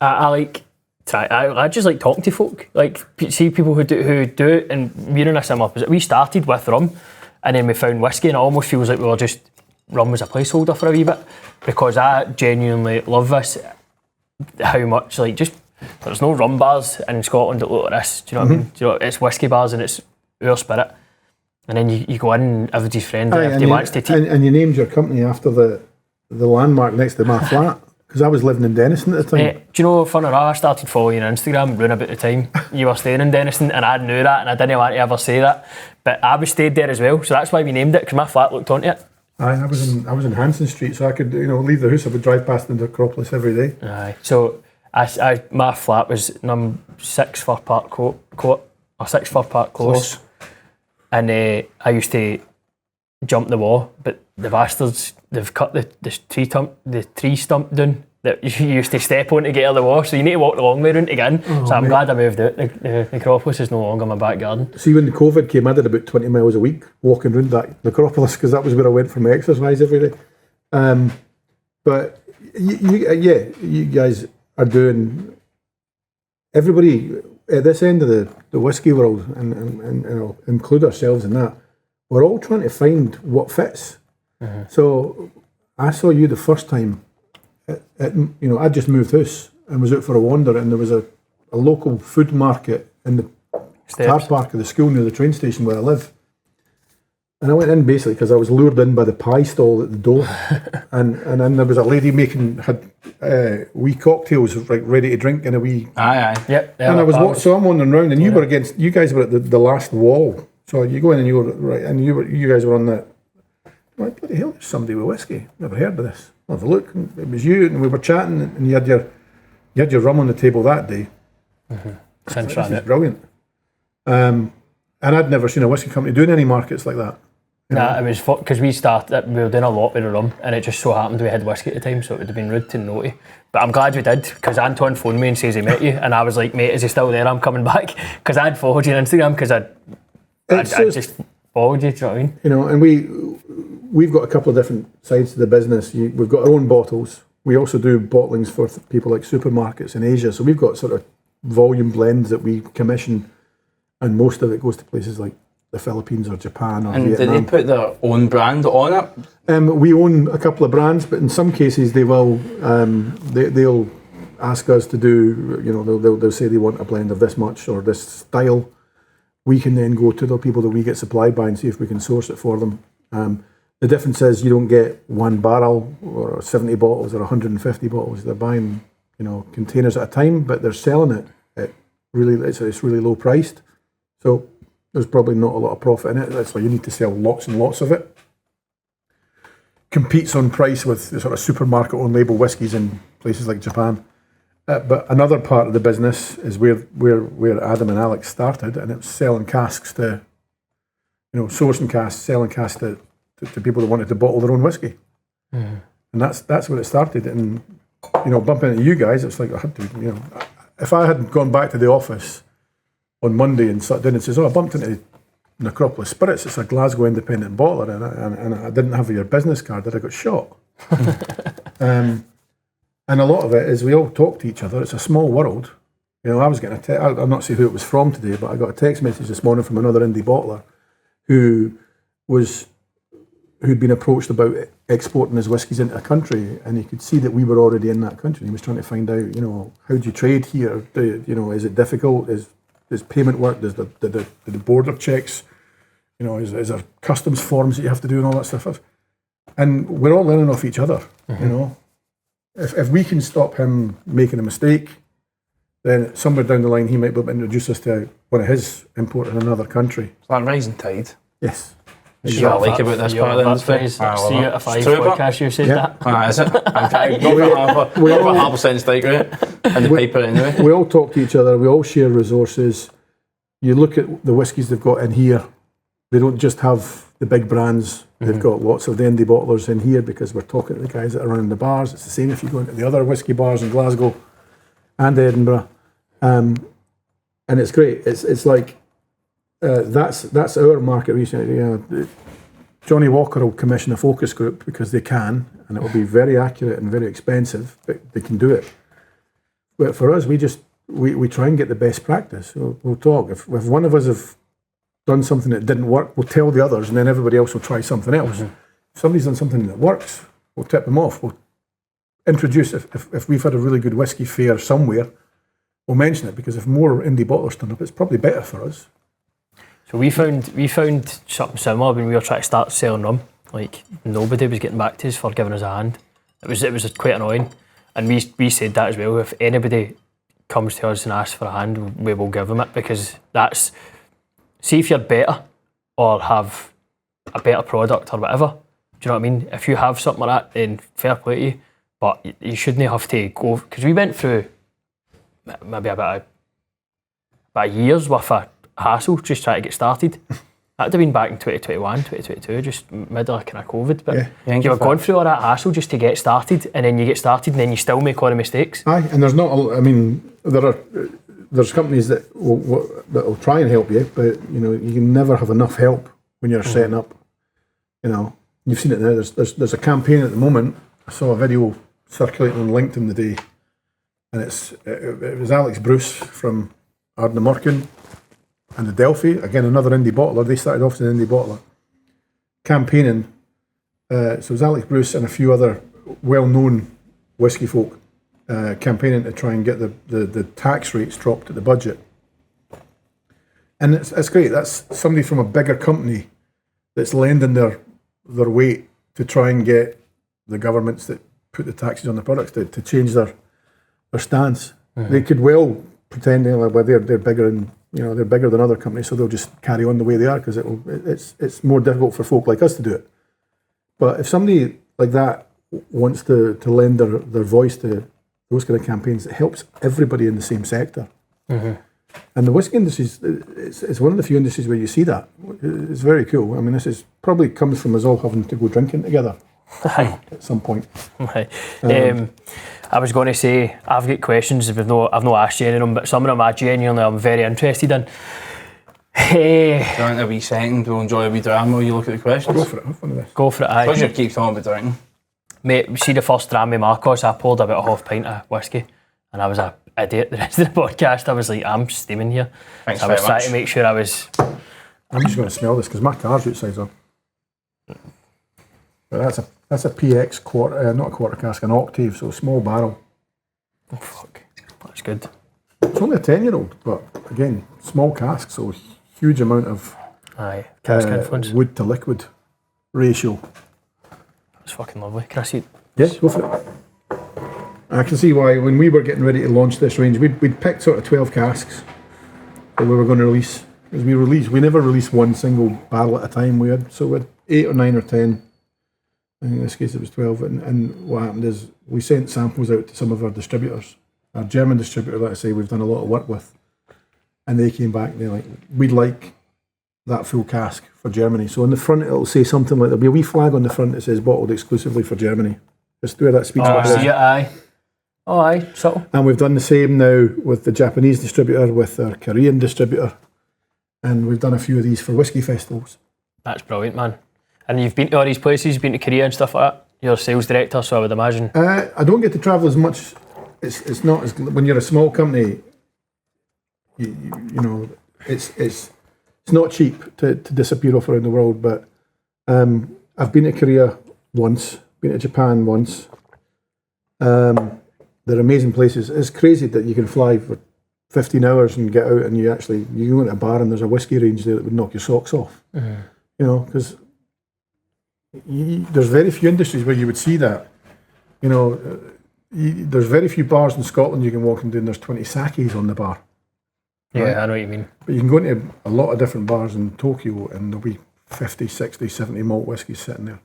I just like talking to folk. Like, see people who do it, and we're in a similar position. We started with rum, and then we found whiskey, and it almost feels like rum was a placeholder for a wee bit, because I genuinely love this. How much there's no rum bars in Scotland that look like this. Do you know what I mean? Do you know, it's whiskey bars and it's our spirit. And then you go in, everybody's friend, everybody wants to teach. And you named your company after the landmark next to my flat. Because I was living in Denniston at the time. Do you know, fun enough, I started following you on Instagram around about the time you were staying in Denniston, and I knew that, and I didn't want to ever say that, but I was stayed there as well, so that's why we named it, because my flat looked onto it. I was in Hanson Street, so I could leave the house. I would drive past the Acropolis every day. Aye, so my flat was number 6 for Park Court, or 6 for Park Close, and I used to jump the wall, but the bastards, they've cut the tree stump down that you used to step on to get out of the wall, so you need to walk the long way round again. So I'm glad I moved out. The Acropolis is no longer my back garden. See, when the COVID came, I did about 20 miles a week walking around that Acropolis, because that was where I went for my exercise every day. But you guys are doing, everybody at this end of the whiskey world, and include ourselves in that, we're all trying to find what fits. Mm-hmm. So I saw you the first time. I just moved house and was out for a wander, and there was a local food market in the car park of the school near the train station where I live. And I went in basically because I was lured in by the pie stall at the door, and then there was a lady had wee cocktails like ready to drink in a wee. Aye. Yep. And so I'm wandering around, and you guys were at the last wall. So you go in and you were right, and you guys were on the. I'm like, bloody hell, there's somebody with whiskey. Never heard of this. I'll have a look. And it was you, and we were chatting, and you had your rum on the table that day. Mm-hmm. This is brilliant. And I'd never seen a whiskey company doing any markets like that. Nah, it was because we were doing a lot with the rum, and it just so happened we had whiskey at the time, so it would have been rude to naughty. But I'm glad we did, because Anton phoned me and says he met you, and I was like, mate, is he still there? I'm coming back, because I'd followed you on Instagram, because I just followed you. Do you know what I mean? And we've got a couple of different sides to the business. We've got our own bottles. We also do bottlings for people like supermarkets in Asia. So we've got sort of volume blends that we commission, and most of it goes to places like the Philippines or Japan or Vietnam. And do they put their own brand on it? We own a couple of brands, but in some cases they will. They'll ask us to do. They'll say they want a blend of this much or this style. We can then go to the people that we get supplied by and see if we can source it for them. The difference is you don't get one barrel or 70 bottles or 150 bottles. They're buying containers at a time, but they're selling it at it's really low priced. So there's probably not a lot of profit in it. That's why you need to sell lots and lots of it. Competes on price with the sort of supermarket own label whiskies in places like Japan. But another part of the business is where Adam and Alex started, and it was selling casks to, sourcing casks, selling casks to people that wanted to bottle their own whiskey. Mm. And that's where it started. And, bumping into you guys, it's like I had to, if I hadn't gone back to the office on Monday and sat down and says, I bumped into Necropolis Spirits, it's a Glasgow independent bottler, and I didn't have your business card, that I got shot. And a lot of it is we all talk to each other. It's a small world. I was getting I'm not saying who it was from today, but I got a text message this morning from another indie bottler who'd been approached about exporting his whiskies into a country, and he could see that we were already in that country. He was trying to find out, how do you trade here? Is it difficult? Does payment work? Does the border checks? Is there customs forms that you have to do and all that stuff? And we're all learning off each other, If we can stop him making a mistake, then somewhere down the line he might be able to introduce us to one of his import in another country. It's like rising tide. Yes. That's what I like about this part of the industry. 3 out of 5 podcasts you said that. Is it? We have a half % stake rate in the paper anyway. We all talk to each other, we all share resources. You look at the whiskies they've got in here, they don't just have the big brands, they've got lots of the indie bottlers in here because we're talking to the guys that are running the bars. It's the same if you go into the other whiskey bars in Glasgow and Edinburgh. And it's great. It's like, that's our market research. Johnny Walker will commission a focus group because they can, and it will be very accurate and very expensive, but they can do it. But for us, we try and get the best practice. We'll talk. If one of us have done something that didn't work, we'll tell the others, and then everybody else will try something else. If somebody's done something that works, we'll tip them off. We'll introduce, if we've had a really good whiskey fair somewhere, we'll mention it, because if more indie bottlers turn up, it's probably better for us. So we found something similar when we were trying to start selling rum. Like, nobody was getting back to us for giving us a hand. It was quite annoying, and we said that as well. If anybody comes to us and asks for a hand, we will give them it, because that's, see if you're better or have a better product or whatever. Do you know what I mean? If you have something like that, then fair play to you. But you shouldn't have to go, because we went through maybe about a year's worth of hassle just trying to get started. That'd have been back in 2021, 2022, just middle of kind of COVID. But you were going through all that hassle just to get started, and then you get started and then you still make all the mistakes. Aye, and there's there's companies that will try and help you, but you can never have enough help when you're setting up. You've seen it now. There's a campaign at the moment. I saw a video circulating on LinkedIn today, and it was Alex Bruce from Ardnamurchan and the Dempsey, again another indie bottler. They started off as an indie bottler, campaigning. So it was Alex Bruce and a few other well-known whiskey folk campaigning to try and get the tax rates dropped at the budget. And it's great. That's somebody from a bigger company that's lending their weight to try and get the governments that put the taxes on the products to change their stance. They could well pretend they're bigger and they're bigger than other companies, so they'll just carry on the way they are, because it's more difficult for folk like us to do it. But if somebody like that wants to lend their voice to those kind of campaigns, it helps everybody in the same sector. And the whiskey industry is one of the few industries where you see that. It's very cool. I mean, this probably comes from us all having to go drinking together at some point. I was going to say, I've got questions. I've not asked you any of them, but some of them I'm very interested in. Do you want a wee second? We'll enjoy a wee dram while you look at the questions. Go for it. Have fun with this. Go for it. Aye. Because you keep talking about drinking. Mate, see the first dram with Marcos, I poured about a half pint of whiskey, and I was an idiot the rest of the podcast. I was like, I'm steaming here. Thanks so I very was trying much. to make sure I was... I'm just going to smell this because my car's outside on. But that's a PX quarter, not a quarter cask, an octave, so a small barrel. Oh, fuck. That's good. It's only a 10-year-old, but again, small cask, so huge amount of cask influence. Wood to liquid ratio. That's fucking lovely. Can I see it? Yes, go for it. I can see why when we were getting ready to launch this range, we'd picked sort of 12 casks that we were going to release. Because we never released one single barrel at a time. We had 8 or 9 or 10. I think in this case it was 12. And what happened is we sent samples out to some of our distributors. Our German distributor, like I say, we've done a lot of work with. And they came back and they're like, we'd like that full cask for Germany. So on the front it'll say something like, there'll be a wee flag on the front that says bottled exclusively for Germany. Just where that speaks. Aye. Oh, aye, subtle. And we've done the same now with the Japanese distributor, with our Korean distributor. And we've done a few of these for whiskey festivals. That's brilliant, man. And you've been to all these places, you've been to Korea and stuff like that? You're a sales director, so I would imagine. I don't get to travel as much. It's not as, when you're a small company, you know, it's not cheap to disappear off around the world. But I've been to Korea once, been to Japan once. They're amazing places. It's crazy that you can fly for 15 hours and get out and you go into a bar and there's a whiskey range there that would knock your socks off. Mm-hmm. You know, because there's very few industries where you would see that. You know, there's very few bars in Scotland you can walk into and there's 20 sakes on the bar. Yeah, right? I know what you mean. But you can go into a lot of different bars in Tokyo and there'll be 50, 60, 70 malt whiskies sitting there.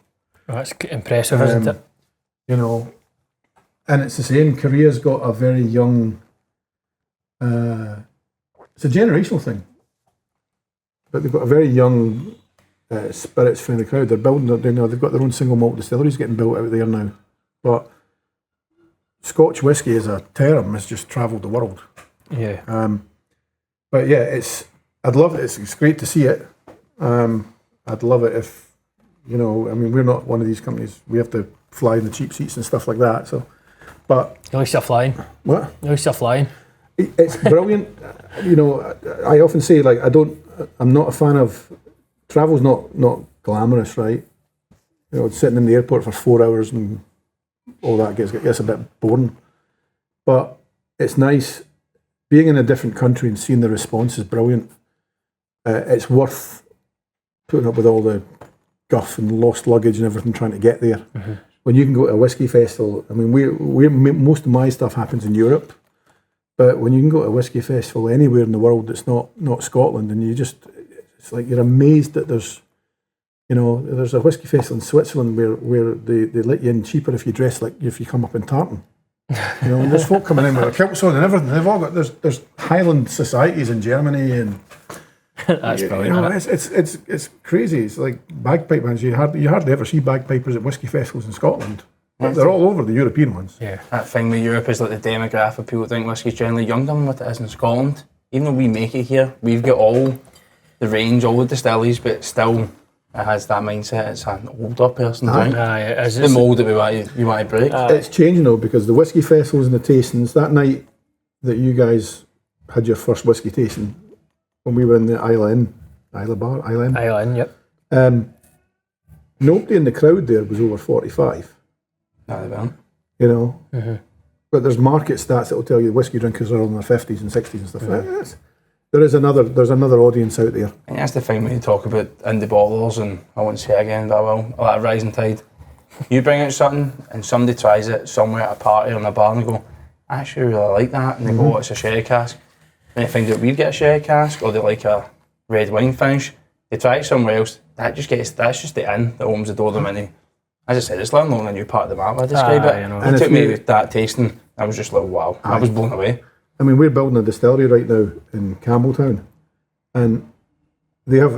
Oh, that's impressive, isn't it? You know, and it's the same. Korea's got a very young... it's a generational thing, but they've got a very young spirits friendly crowd. They're building, they've got their own single malt distilleries getting built out there now. But Scotch whisky as a term has just travelled the world. Yeah. But yeah, I'd love it. It's great to see it. I'd love it if, you know, I mean, we're not one of these companies. We have to fly in the cheap seats and stuff like that. So, but at least you're flying. What? At least you're flying. It's brilliant. You know, I often say, like, I'm not a fan of, travel's not glamorous, right? You know, sitting in the airport for 4 hours and all that gets a bit boring. But it's nice. Being in a different country and seeing the response is brilliant. It's worth putting up with all the guff and lost luggage and everything trying to get there. Mm-hmm. When you can go to a whiskey festival, I mean, most of my stuff happens in Europe. But when you can go to a whiskey festival anywhere in the world that's not Scotland, and it's like you're amazed that there's a whiskey festival in Switzerland where they let you in cheaper if you dress like if you come up in tartan. You know, and there's folk coming in with their kilts on and everything. They've all got there's Highland societies in Germany and that's brilliant. You know, it's crazy. It's like bagpipe bands. You hardly ever see bagpipers at whiskey festivals in Scotland. They're all over the European ones. Yeah. That thing with Europe is like the demographic of people who drink whiskey is generally younger than what it is in Scotland. Even though we make it here, we've got all the range, all the distilleries, but still it has that mindset. It's an older person drink. It's the mould that we want to break. It's changing though, because the whiskey festivals and the tastings, that night that you guys had your first whiskey tasting, when we were in the Isle Inn, yep. Nobody in the crowd there was over 45. No, they weren't. You know, mm-hmm. But there's market stats that will tell you whiskey drinkers are in their 50s and 60s and stuff. Mm-hmm. There's another audience out there. And that's the thing when you talk about indie bottlers, and I won't say it again, but I will, a lot of rising tide. You bring out something and somebody tries it somewhere at a party or in a bar and they go, I actually really like that, and they go, oh, it's a sherry cask. And they find out we'd get a sherry cask, or they like a red wine finish. They try it somewhere else. That's just the inn that opens the door to many. As I said, it's like a new part of the map, I describe it. You know. It took me with that tasting, I was just like, wow, I was blown away. I mean, we're building a distillery right now in Campbelltown, and they have,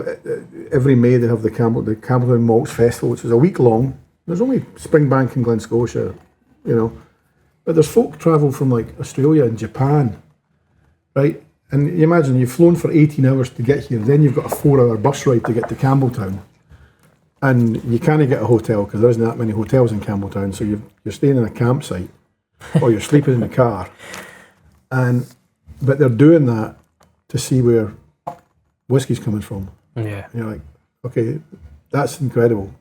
every May they have the Campbelltown Malts Festival, which is a week long. There's only Springbank and Glen Scotia, you know, but there's folk travel from like Australia and Japan, right? And you imagine you've flown for 18 hours to get here, then you've got a 4-hour bus ride to get to Campbelltown. And you can't get a hotel because there isn't that many hotels in Campbelltown, so you're staying in a campsite or you're sleeping in the car. But they're doing that to see where whiskey's coming from. Yeah. And you're like, okay, that's incredible.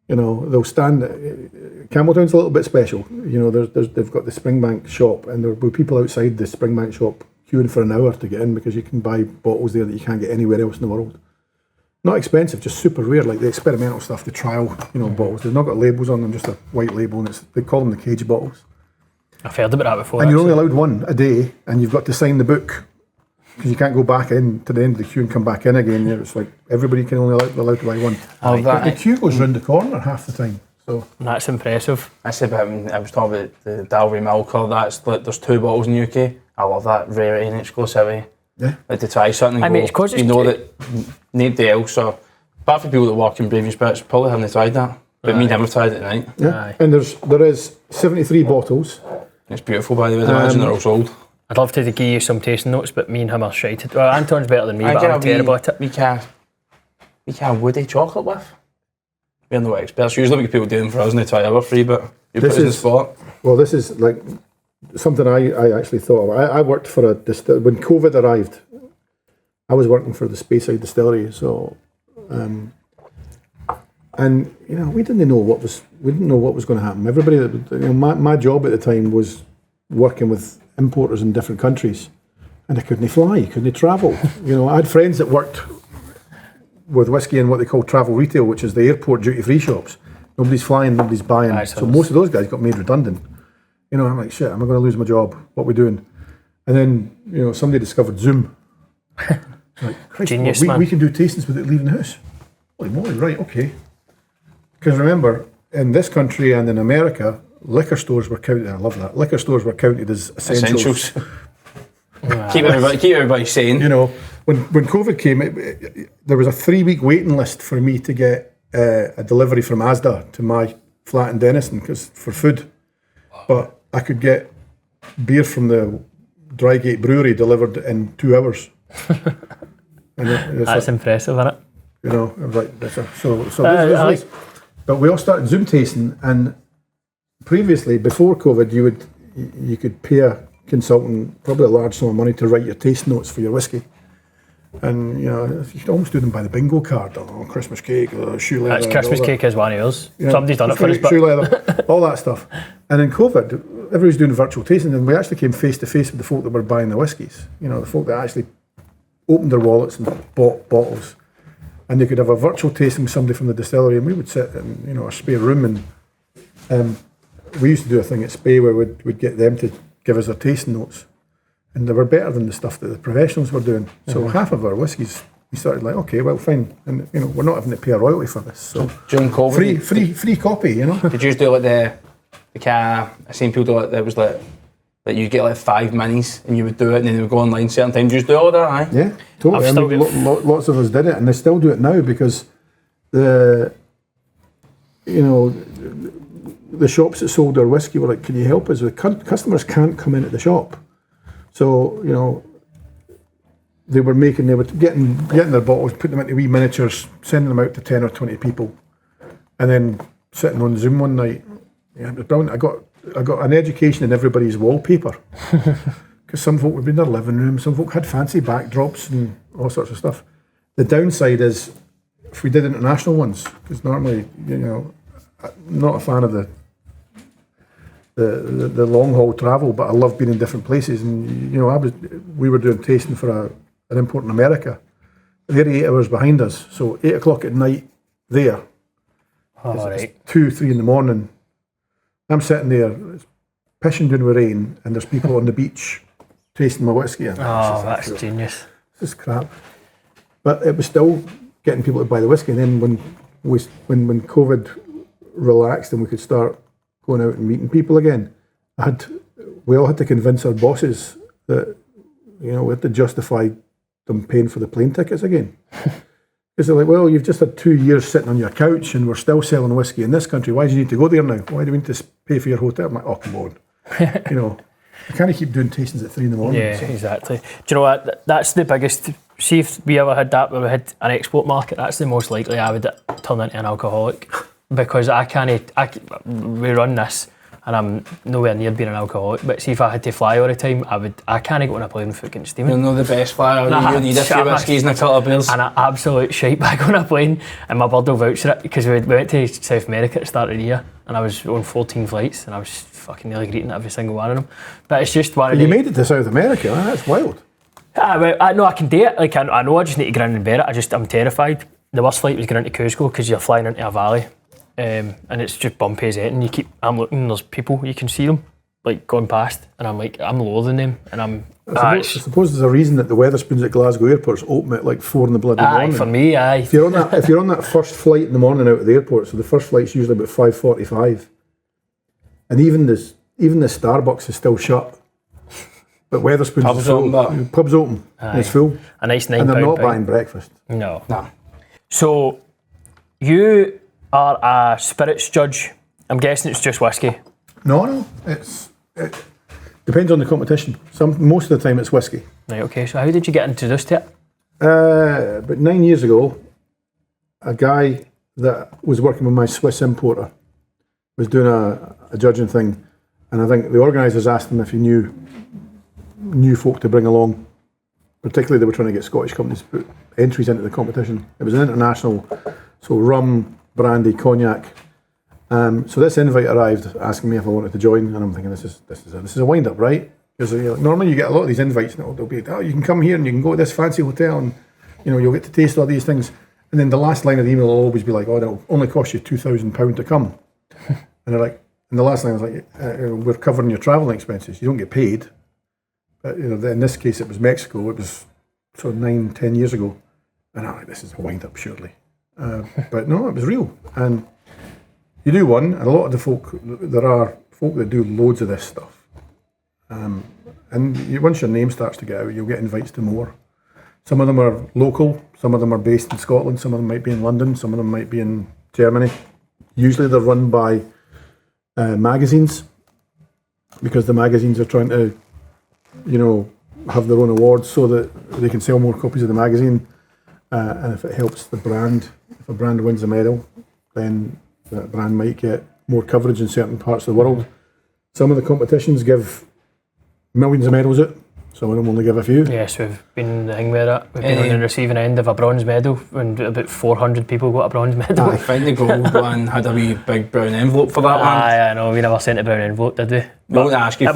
You know, they'll stand. Campbelltown's a little bit special. You know, they've got the Springbank shop, and there'll be people outside the Springbank shop queuing for an hour to get in because you can buy bottles there that you can't get anywhere else in the world. Not expensive, just super rare, like the experimental stuff, the trial, bottles. They've not got labels on them, just a white label, and they call them the cage bottles. I've heard about that before. And you're only allowed one a day, and you've got to sign the book because you can't go back in to the end of the queue and come back in again. It's like everybody can only allowed to buy one. But the queue goes round the corner half the time. So that's impressive. That's a bit. I was talking about the Dalry Milk. That's like there's 2 bottles in the UK. I love that rarity and exclusivity. Yeah. Like to try something. And it's because you know that nobody else, or apart from people that work in previous bits, probably haven't tried that. But me and him have tried it tonight. Yeah. And there is 73 bottles. It's beautiful, by the way. I imagine they're all sold. I'd love to give you some tasting notes, but me and him are shited. Well, Anton's better than me, but I'm terrible at it. We can't woody chocolate with. We're no experts. Usually we get people doing for us and they try our free, but you put us in the spot. Well, this is like something I actually thought of. I worked for when COVID arrived, I was working for the Speyside Distillery, so and we didn't know what was going to happen. Everybody, my job at the time was working with importers in different countries, and I couldn't fly, couldn't travel. I had friends that worked with whiskey in what they call travel retail, which is the airport duty-free shops. Nobody's flying, nobody's buying. So most of those guys got made redundant. I'm like, shit, am I going to lose my job? What are we doing? And then, somebody discovered Zoom. Like, Christ, genius, we can do tastings without leaving the house. Holy moly, right, okay. Because remember, in this country and in America, liquor stores were counted, I love that, liquor stores were counted as essentials. Keep everybody sane. When COVID came, there was a 3-week waiting list for me to get a delivery from Asda to my flat in Denniston for food. But I could get beer from the Drygate Brewery delivered in 2 hours. That's impressive, isn't it? It was like, but we all started Zoom tasting, and previously, before COVID, you could pay a consultant probably a large sum of money to write your taste notes for your whiskey. And you could almost do them by the bingo card, Christmas cake, shoe leather. That's Christmas cake is one of yours. Somebody's done it for us. Shoe leather, all that stuff. And in COVID, everybody's doing virtual tasting, and we actually came face to face with the folk that were buying the whiskies. The folk that actually opened their wallets and bought bottles, and they could have a virtual tasting with somebody from the distillery, and we would sit in a spare room, and we used to do a thing at Spey where we'd get them to give us their tasting notes. And they were better than the stuff that the professionals were doing. So half of our whiskies, we started like, okay, well, fine. And, we're not having to pay a royalty for this. So during COVID, free copy, Did you do like the car? I seen people do it. There was like you get like 5 minis and you would do it, and then they would go online certain times. Did you do all that? Aye? Yeah, totally. Lots of us did it, and they still do it now because the shops that sold our whiskey were like, can you help us? The customers can't come in at the shop. So, they were getting their bottles, putting them into wee miniatures, sending them out to 10 or 20 people, and then sitting on Zoom one night. Yeah, it was brilliant. I got an education in everybody's wallpaper. Because some folk would be in their living room, some folk had fancy backdrops and all sorts of stuff. The downside is, if we did international ones, because normally, I'm not a fan of the long haul travel, but I love being in different places. And we were doing tasting for an import in America. They're 8 hours behind us, so 8 o'clock at night there. It's 2, 3 in the morning. I'm sitting there, it's pissing down with rain, and there's people on the beach tasting my whiskey. That's genius. This is crap. But it was still getting people to buy the whiskey. And then when COVID relaxed and we could start going out and meeting people again, we all had to convince our bosses that we had to justify them paying for the plane tickets again. Because they're like, well, you've just had 2 years sitting on your couch and we're still selling whiskey in this country. Why do you need to go there now? Why do we need to pay for your hotel? I'm like, oh, come on. I can't keep doing tastings at 3 in the morning. Yeah, exactly. Do you know what? That's the biggest. See, if we ever had that, where we had an export market, that's the most likely I would turn into an alcoholic. Because we run this, and I'm nowhere near being an alcoholic. But see, if I had to fly all the time, I can't go on a plane without getting steaming. You're not the best flyer. You need a few whiskies and a couple of beers. And an absolute shite bag on a plane, and my bird will vouch for it, because we went to South America at the start of the year, and I was on 14 flights, and I was fucking nearly greeting every single one of them. But it's just one of You made it to South America, that's wild. I know I can do it. Like I know I just need to grin and bear it. I'm terrified. The worst flight was going into Cusco because you're flying into a valley. And it's just bumpy as anything. I'm looking, there's people, you can see them, like gone past, and I'm like, I'm loathing them, and I suppose there's a reason that the Wetherspoons at Glasgow airports open at like 4 in the bloody morning. For me, aye. If you're on that first flight in the morning out of the airport, so the first flight's usually about 5:45, and even the Starbucks is still shut. But Wetherspoons is full. Pub's open. And it's full. A nice £9 and they're not pint. buying breakfast. No. So you are a spirits judge. I'm guessing it's just whiskey. No. It depends on the competition. Most of the time it's whiskey. Right, okay. So how did you get introduced to it? About 9 years ago, a guy that was working with my Swiss importer was doing a judging thing, and I think the organisers asked him if he knew folk to bring along. Particularly, they were trying to get Scottish companies to put entries into the competition. It was an international, so rum, brandy, cognac. So this invite arrived asking me if I wanted to join, and I'm thinking this is a wind up, right? Because normally you get a lot of these invites, and they'll be, you can come here and you can go to this fancy hotel, and you'll get to taste all these things. And then the last line of the email will always be like, it'll only cost you £2,000 to come. And they're like, and the last line was like, we're covering your travelling expenses. You don't get paid. But in this case, it was Mexico. It was sort of 9-10 years ago, and I'm like, this is a wind up, surely. But no, it was real. And you do one, and a lot of the folk, there are folk that do loads of this stuff. And once your name starts to get out, you'll get invites to more. Some of them are local, some of them are based in Scotland, some of them might be in London, some of them might be in Germany. Usually they're run by magazines, because the magazines are trying to, have their own awards so that they can sell more copies of the magazine. And if it helps the brand, if a brand wins a medal, then that brand might get more coverage in certain parts of the world. Some of the competitions give millions of medals out. Some of them only give a few. Yes, we've been the thing with that. We've been on the receiving end of a bronze medal, and about 400 people got a bronze medal. I think the gold one had a wee big brown envelope for that one. I know, we never sent a brown envelope, did we? I won't ask you if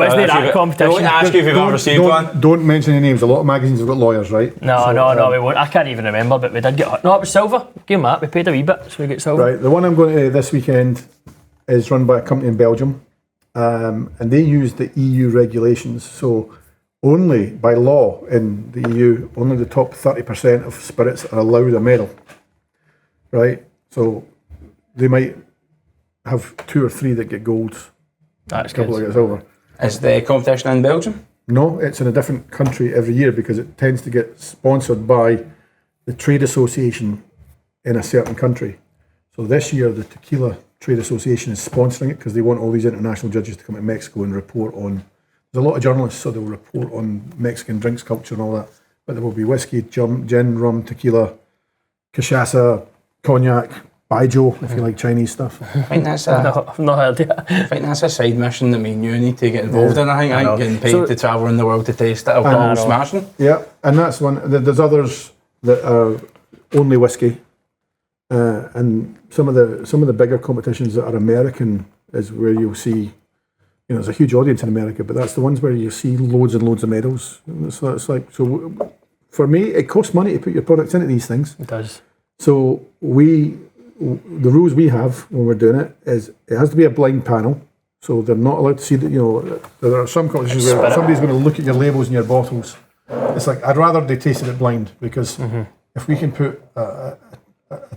you've ever received one. Don't mention any names. A lot of magazines have got lawyers, right? No, we won't. I can't even remember, but we did get... No, it was silver. Give them that. We paid a wee bit, so we get silver. Right, the one I'm going to this weekend is run by a company in Belgium, and they use the EU regulations, so only by law in the EU, only the top 30% of spirits are allowed a medal, right? So they might have 2 or 3 that get golds. That's a couple good. that get silver. Is the competition in Belgium? No, it's in a different country every year because it tends to get sponsored by the trade association in a certain country. So this year, the Tequila Trade Association is sponsoring it because they want all these international judges to come to Mexico and report on. There's a lot of journalists, so they'll report on Mexican drinks culture and all that. But there will be whiskey, gin, rum, tequila, cachaça, cognac, baijiu, if you like Chinese stuff. I think that's I've not heard it. I think that's a side mission that me and you need to get involved in. I think getting paid to travel around the world to taste it. I'll smashing. Yeah, and that's one. There's others that are only whiskey, and some of the bigger competitions that are American is where you'll see. There's a huge audience in America, but that's the ones where you see loads and loads of medals. So it's like, so for me, it costs money to put your products into these things. It does. So the rules we have when we're doing it is it has to be a blind panel. So they're not allowed to see that, there are some competitions where somebody's going to look at your labels and your bottles. It's like, I'd rather they tasted it blind, because if we can put a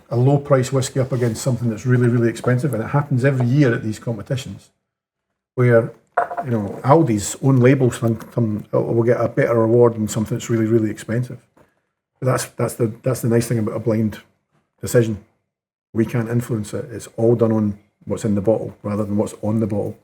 low price whiskey up against something that's really, really expensive, and it happens every year at these competitions, where Aldi's own labels will get a better reward than something that's really, really expensive. But that's the nice thing about a blind decision. We can't influence it. It's all done on what's in the bottle rather than what's on the bottle.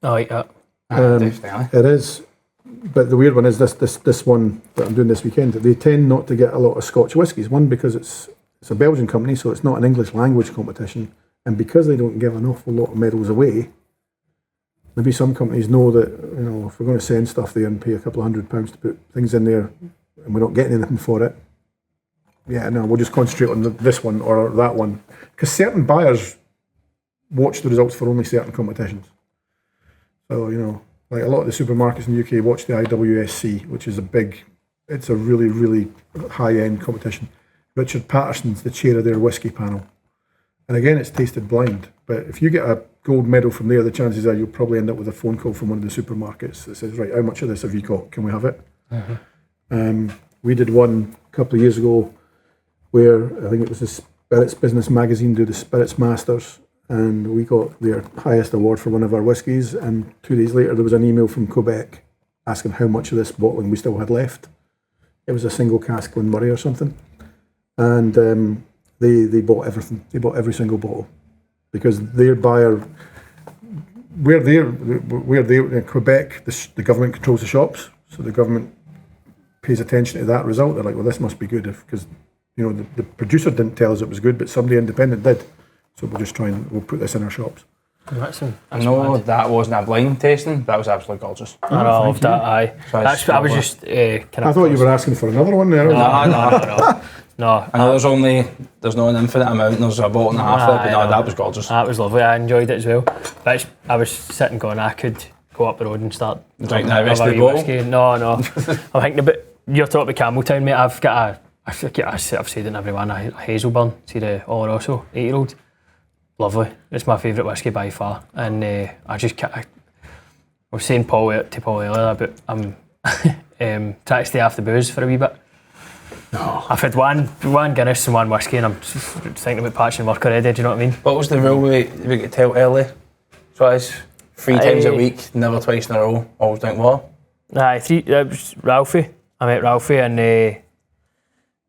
I like that. Definitely. It is. But the weird one is this one that I'm doing this weekend. They tend not to get a lot of Scotch whiskies. One, because it's a Belgian company, so it's not an English language competition, and because they don't give an awful lot of medals away. Maybe some companies know that, if we're going to send stuff there and pay a couple of £100 to put things in there and we're not getting anything for it, we'll just concentrate on this one or that one. Because certain buyers watch the results for only certain competitions. So, like a lot of the supermarkets in the UK watch the IWSC, which is it's a really, really high-end competition. Richard Patterson's the chair of their whiskey panel. And again, it's tasted blind. But if you get gold medal from there, the chances are you'll probably end up with a phone call from one of the supermarkets that says, right, how much of this have you got? Can we have it? We did one a couple of years ago where I think it was the Spirits Business Magazine do the Spirits Masters, and we got their highest award for one of our whiskies, and 2 days later there was an email from Quebec asking how much of this bottling we still had left. It was a single cask Glenmurray or something, and they bought everything. They bought every single bottle because their buyer, where they in Quebec, the government controls the shops, so the government pays attention to that result. They're like, well, this must be good because the producer didn't tell us it was good, but somebody independent did. So we'll just we'll put this in our shops. I know that wasn't a blind tasting, that was absolutely gorgeous. I loved that, aye. I was just I thought you were asking for another one there. No. I know there's not an infinite amount, there's a bottle and a half left, but that was gorgeous. That was lovely, I enjoyed it as well. But I was sitting going, I could go up the road and start drinking that rest of the bottle? Whiskey. No. I'm thinking about, you're talking about Campbelltown, mate, I've said it in everyone, a Hazelburn, see the Oloroso 8-year-old. Lovely. It's my favourite whiskey by far, and I was saying to Paul earlier, but I'm trying to stay off the booze for a wee bit. No. I've had one Guinness and one whiskey, and I'm thinking about patching work already. Do you know what I mean? What was the rule we could tell early? So it's 3 times a week, never twice in a row. Always drink water. It was Ralphie. I met Ralphie and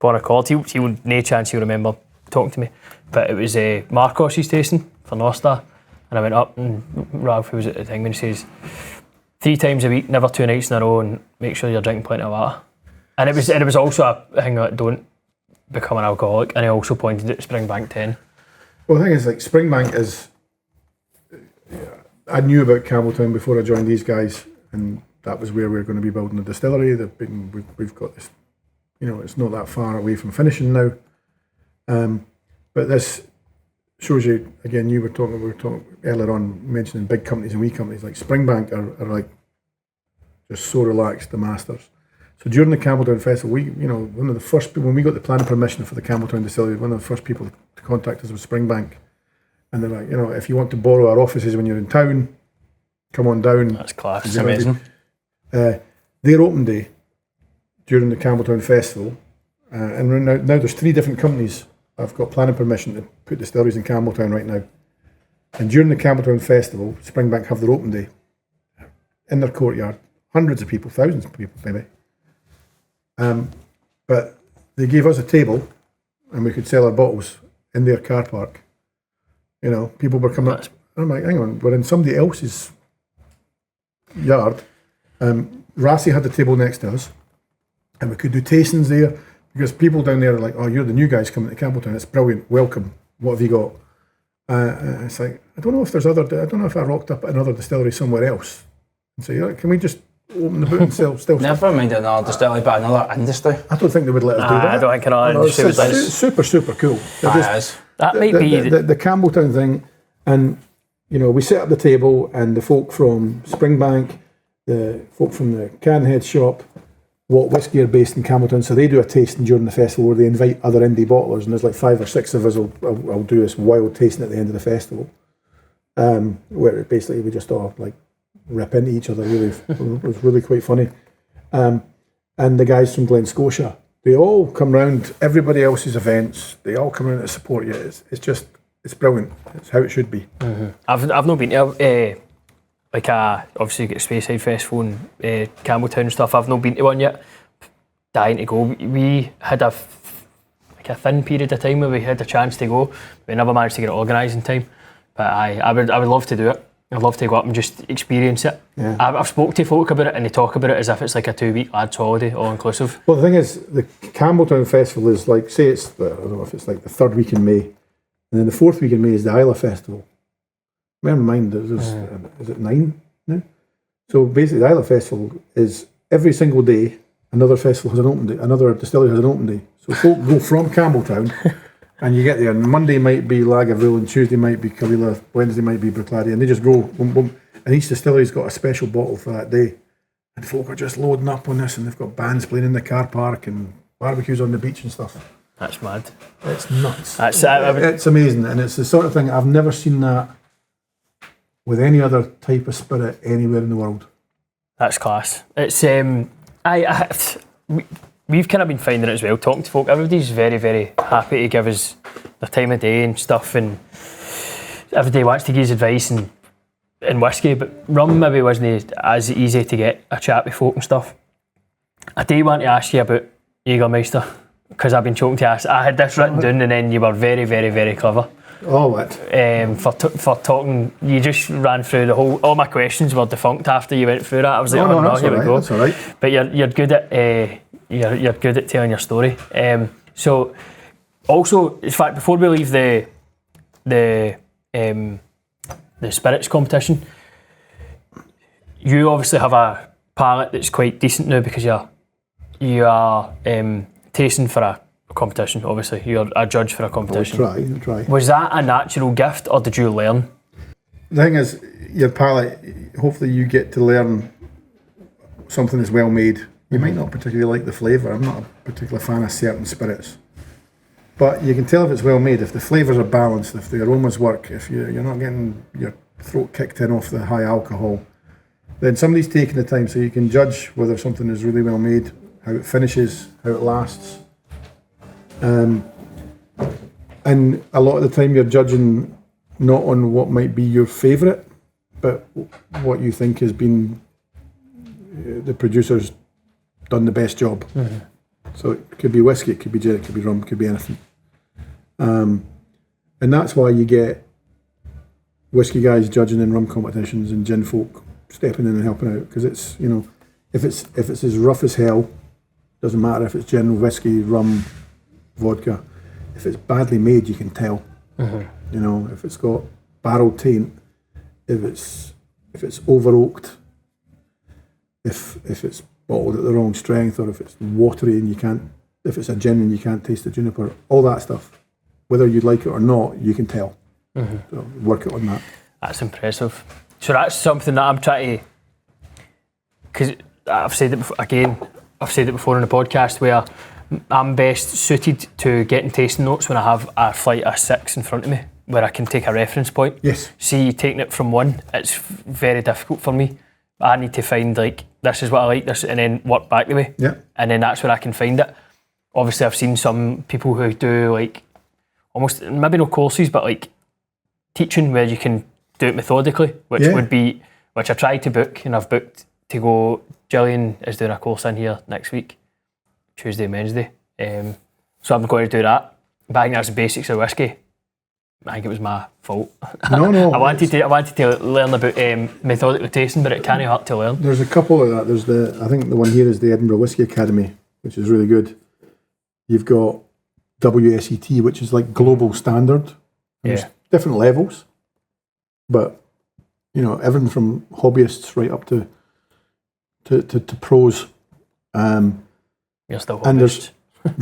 Bonaccord. He would no chance he'll remember talking to me. But it was Marcos's tasting for North Star, and I went up and Ralphie was at the thing and he says 3 times a week, never 2 nights in a row, and make sure you're drinking plenty of water. And it was also a thing that don't become an alcoholic, and he also pointed at Springbank 10. Well, the thing is, like, Springbank is, I knew about Campbelltown before I joined these guys, and that was where we were going to be building the distillery. We've got this, it's not that far away from finishing now. But this shows you, again, we were talking earlier on, mentioning big companies and wee companies. Like Springbank are like just so relaxed, the masters. So during the Campbelltown Festival, one of the first people, when we got the planning permission for the Campbelltown distillery, one of the first people to contact us was Springbank. And they're like, if you want to borrow our offices when you're in town, come on down. That's class. It's amazing. Their open day during the Campbelltown Festival, and now there's 3 different companies. I've got planning permission to put distilleries in Campbelltown right now. And during the Campbelltown Festival, Springbank have their open day in their courtyard. Hundreds of people, thousands of people maybe. But they gave us a table and we could sell our bottles in their car park. People were coming up. I'm like, hang on, we're in somebody else's yard. Rassi had the table next to us and we could do tastings there. Because people down there are like, oh, you're the new guys coming to Campbelltown. It's brilliant. Welcome. What have you got? It's like, I don't know if I rocked up at another distillery somewhere else and say, can we just open the boot and sell stuff? Never mind another distillery, but another industry. I don't think they would let us do that. I don't think another industry would let us. Super, super cool. That might be the Campbelltown thing. And, we set up the table and the folk from Springbank, the folk from the Canhead shop, what whiskey are based in Campbelltown, so they do a tasting during the festival where they invite other indie bottlers, and there's like 5 or 6 of us will do this wild tasting at the end of the festival, where basically we just all like rip into each other. Really, it was really quite funny. And the guys from Glen Scotia, they all come round everybody else's events. They all come around to support you. It's brilliant. It's how it should be. Mm-hmm. I've not been to obviously get Speyside Festival and Campbelltown and stuff. I've not been to one yet. Dying to go. We had a thin period of time where we had a chance to go. We never managed to get it organised in time. But I would love to do it. I'd love to go up and just experience it. Yeah. I've spoke to folk about it and they talk about it as if it's like a 2-week lads holiday, all inclusive. Well, the thing is, the Campbelltown Festival is like, say I don't know if it's like the 3rd week in May, and then the 4th week in May is the Isla Festival. Bear in mind, is it 9 now? So basically, the Isla Festival is every single day, another festival has an open day, another distillery has an open day. So folk go from Campbelltown, and you get there, and Monday might be Lagavulin, and Tuesday might be Kalila, Wednesday might be Bruichladdich, and they just go, boom, boom, and each distillery's got a special bottle for that day. And folk are just loading up on this, and they've got bands playing in the car park, and barbecues on the beach and stuff. That's mad. It's nuts. It's amazing, and it's the sort of thing, I've never seen that with any other type of spirit anywhere in the world. That's class. It's we've kind of been finding it as well, talking to folk. Everybody's very, very happy to give us their time of day and stuff, and everybody wants to give us advice and whiskey, but rum maybe wasn't as easy to get a chat with folk and stuff. I do want to ask you about Jägermeister, because I've been talking to you. I had this written down, and then you were very, very, very clever. Oh, what? For talking, you just ran through the whole. All my questions were defunct after you went through that. I was like, no, here we go. That's all right. But you're good at you're good at telling your story. So, also, in fact, before we leave the spirits competition, you obviously have a palate that's quite decent now because you are tasting for a competition. Obviously, you're a judge for a competition. I try. Was that a natural gift, or did you learn? The thing is, your palate, hopefully you get to learn something that's well made. You might not particularly like the flavour. I'm not a particular fan of certain spirits. But you can tell if it's well made, if the flavours are balanced, if the aromas work, if you're not getting your throat kicked in off the high alcohol, then somebody's taking the time, so you can judge whether something is really well made, how it finishes, how it lasts. And a lot of the time you're judging not on what might be your favourite, but what you think has been the producer's done the best job. Mm-hmm. So it could be whiskey, it could be gin, it could be rum, it could be anything. And that's why you get whiskey guys judging in rum competitions and gin folk stepping in and helping out, because it's, you know, if it's as rough as hell, doesn't matter if it's gin, whiskey, rum, vodka. If it's badly made, you can tell. Mm-hmm. You know, if it's got barrel taint, if it's over oaked, if it's bottled at the wrong strength, or if it's watery and if it's a gin and you can't taste the juniper, all that stuff. Whether you like it or not, you can tell. Mm-hmm. So work it on that. That's impressive. So that's something that I'm trying to, because I've said it before, I've said it before on the podcast, where I'm best suited to getting tasting notes when I have a flight of 6 in front of me, where I can take a reference point. Yes. See, taking it from 1, it's very difficult for me. I need to find, like, this is what I like, this, and then work back the way. Yeah. And then that's where I can find it. Obviously, I've seen some people who do, like, almost, maybe no courses, but like teaching where you can do it methodically, which would be, which I tried to book, and I've booked to go. Gillian is doing a course in here next week, Tuesday and Wednesday. So I'm going to do that. But I think that's the basics of whiskey. I think it was my fault. No. I wanted to learn about methodical tasting, but it can't hurt to learn. There's a couple of that. There's I think the one here is the Edinburgh Whisky Academy, which is really good. You've got WSET, which is like global standard. There's different levels, but you know, everything from hobbyists right up to pros. You're still hobbyists. And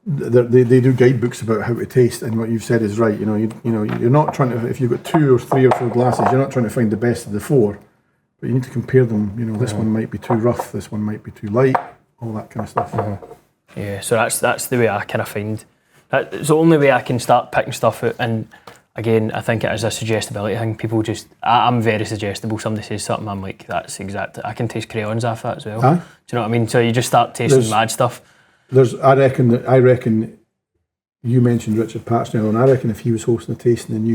they do guidebooks about how to taste, and what you've said is right. You know, you're not trying to, if you've got 2 or 3 or 4 glasses, you're not trying to find the best of the 4, but you need to compare them. You know, this one might be too rough, this one might be too light, all that kind of stuff. Mm-hmm. Yeah, so that's the way I kind of find. It's the only way I can start picking stuff out. And again, I think it is a suggestibility thing. People just, I'm very suggestible. Somebody says something, I'm like, that's exactly. I can taste crayons off that as well. Do you know what I mean? So you just start tasting mad stuff. I reckon. You mentioned Richard Patchnell, and I reckon if he was hosting a tasting and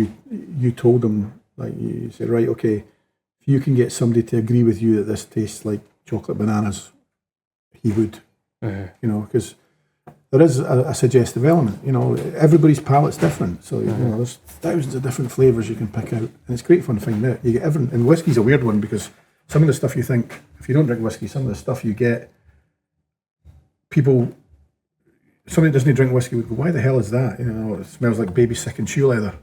you told him, like, you said, right, okay, if you can get somebody to agree with you that this tastes like chocolate bananas, he would. Mm-hmm. You know, because there is a suggestive element. You know, everybody's palate's different, so you know, there's thousands of different flavours you can pick out, and it's great fun to find out. You get everything, and whiskey's a weird one, because some of the stuff you think, if you don't drink whiskey, some of the stuff you get, somebody doesn't drink whiskey would go, why the hell is that? You know, it smells like baby sick and shoe leather,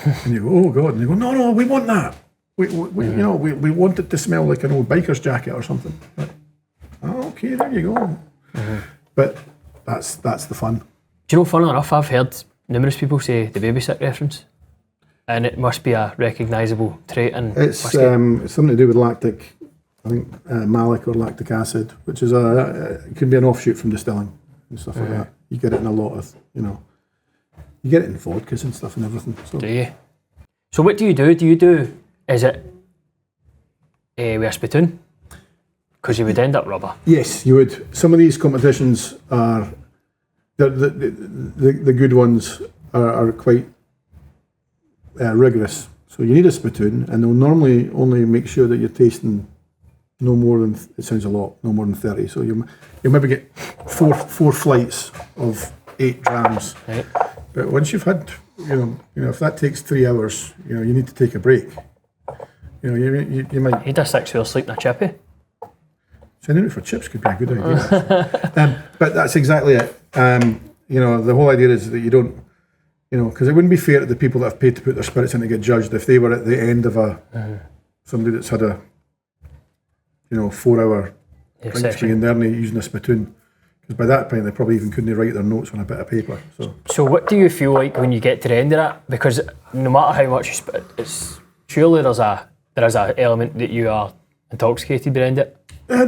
and you go, oh God, and you go, no, we want that. We you know, we want it to smell like an old biker's jacket or something. But, okay, there you go. Mm-hmm. But that's the fun. Do you know, funnily enough, I've heard numerous people say the baby sick reference, and it must be a recognisable trait in it's something to do with lactic, I think malic or lactic acid, which is it can be an offshoot from distilling and stuff like that. You get it in a lot of, you know, you get it in vodkas and stuff and everything. So. Do you? So what do you do? Do you do Is it with a spittoon? Because you would end up rubber. Yes, you would. Some of these competitions are the good ones are quite rigorous. So you need a spittoon, and they'll normally only make sure that you're tasting no more than, it sounds a lot, no more than 30. So you'll maybe get four flights of 8 drams. Right. But once you've had, if that takes 3 hours, you need to take a break. You might. You need a 6 hour sleep in a chippy. Sending it for chips could be a good idea. But that's exactly it. The whole idea is that you don't, because it wouldn't be fair to the people that have paid to put their spirits in to get judged if they were at the end of somebody that's had a 4 hour drink spree and they're using a spittoon. Because by that point they probably even couldn't write their notes on a bit of paper. So what do you feel like when you get to the end of that? Because no matter how much you spit, surely there is a element that you are intoxicated by the end of it.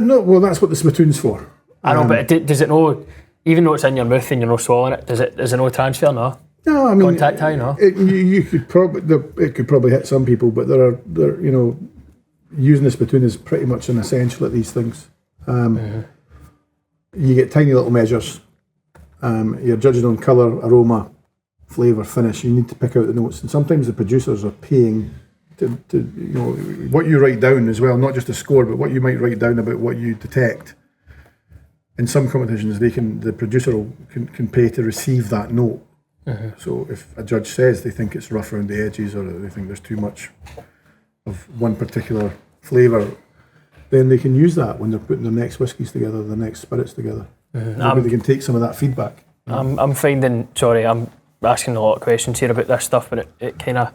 No, well that's what the spittoon's for. I know, but does it know, even though it's in your mouth and you're not swallowing it, does it no transfer? No. No, I mean contact high. No. You could probably hit some people, but there using the spittoon is pretty much an essential at these things. You get tiny little measures. You're judging on colour, aroma, flavour, finish. You need to pick out the notes, and sometimes the producers are paying to what you write down as well, not just a score, but what you might write down about what you detect. In some competitions, the producer can pay to receive that note. So if a judge says they think it's rough around the edges or they think there's too much of one particular flavour, then they can use that when they're putting the next whiskies together, the next spirits together. Maybe they can take some of that feedback. I'm finding, sorry, I'm asking a lot of questions here about this stuff, but it kind of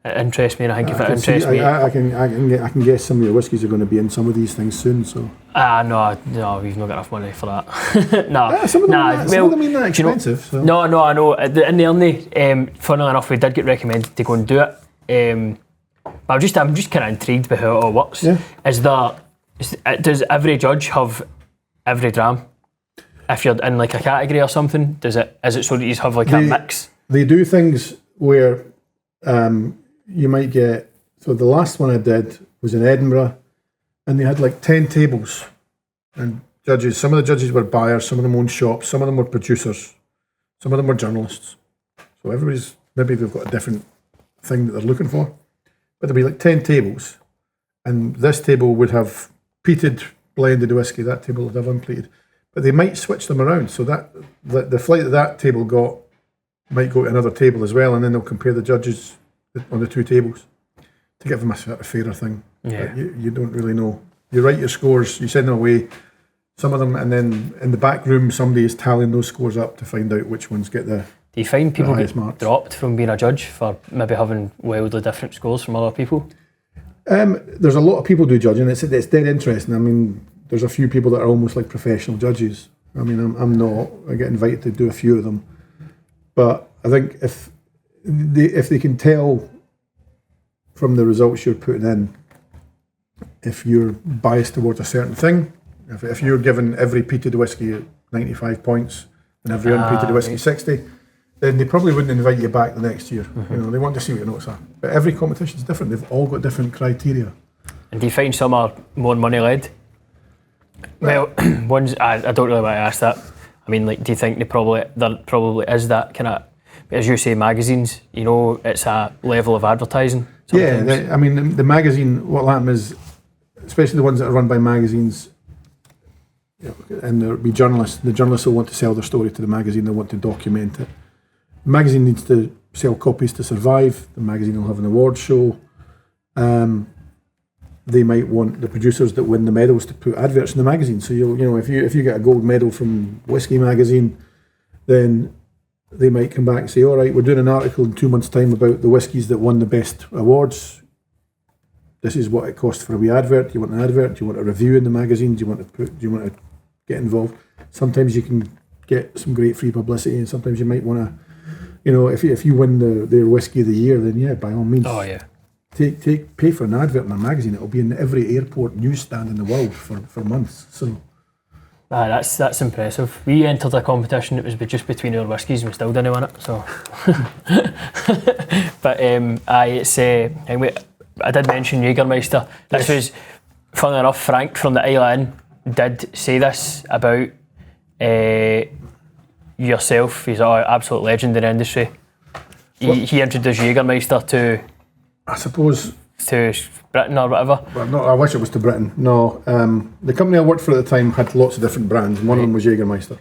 interests me, and I think if it interests me... I can guess some of your whiskies are going to be in some of these things soon, so... No, we've not got enough money for that. Some of them ain't that expensive. No, I know. In the Ernie, funnily enough, we did get recommended to go and do it. But I'm just kind of intrigued by how it all works. Yeah. Does every judge have every dram? If you're in like a category or something, is it so that you have like a mix? They do things where you might get. So the last one I did was in Edinburgh, and they had like 10 tables, and judges. Some of the judges were buyers, some of them owned shops, some of them were producers, some of them were journalists. So maybe they've got a different thing that they're looking for. But there'd be like 10 tables, and this table would have peated blended whiskey, that table would have unpeated. But they might switch them around, so that the flight that table got might go to another table as well, and then they'll compare the judges on the two tables to give them a sort of fairer thing. Yeah. But you don't really know. You write your scores, you send them away, some of them, and then in the back room somebody is tallying those scores up to find out which ones get the... Do you find people get marks. Dropped from being a judge for maybe having wildly different scores from other people? There's a lot of people do judging. It's dead interesting. I mean, there's a few people that are almost like professional judges. I mean, I'm not. I get invited to do a few of them, but I think if they can tell from the results you're putting in, if you're biased towards a certain thing, if you're giving every peated whiskey 95 points and every unpeated whiskey 60. Then they probably wouldn't invite you back the next year. They want to see what your notes are. But every competition is different. They've all got different criteria. And do you find some are more money-led? Well, ones I don't really want to ask that. I mean, like, do you think there probably is that kind of, as you say, magazines? It's a level of advertising. Sometimes. Yeah, the magazine. What'll happen is, especially the ones that are run by magazines, and there'll be journalists. The journalists will want to sell their story to the magazine. They want to document it. The magazine needs to sell copies to survive. The magazine will have an award show. They might want the producers that win the medals to put adverts in the magazine. So if you get a gold medal from Whiskey Magazine, then they might come back and say, all right, we're doing an article in 2 months' time about the whiskies that won the best awards. This is what it costs for a wee advert. Do you want an advert? Do you want a review in the magazine? Do you want to get involved? Sometimes you can get some great free publicity, and sometimes you might want to. If you win their whiskey of the year, then yeah, by all means. Oh yeah. Pay for an advert in a magazine. It'll be in every airport newsstand in the world for months. So. That's impressive. We entered a competition that was just between our whiskies and we still didn't win it. So, but I did mention Jägermeister. This was, funnily enough, Frank from the Isle of Inn did say this about yourself. He's an absolute legend in the industry. He introduced Jägermeister to, I suppose, to Britain or whatever. Well, no, I wish it was to Britain. No, the company I worked for at the time had lots of different brands, and one of them was Jägermeister.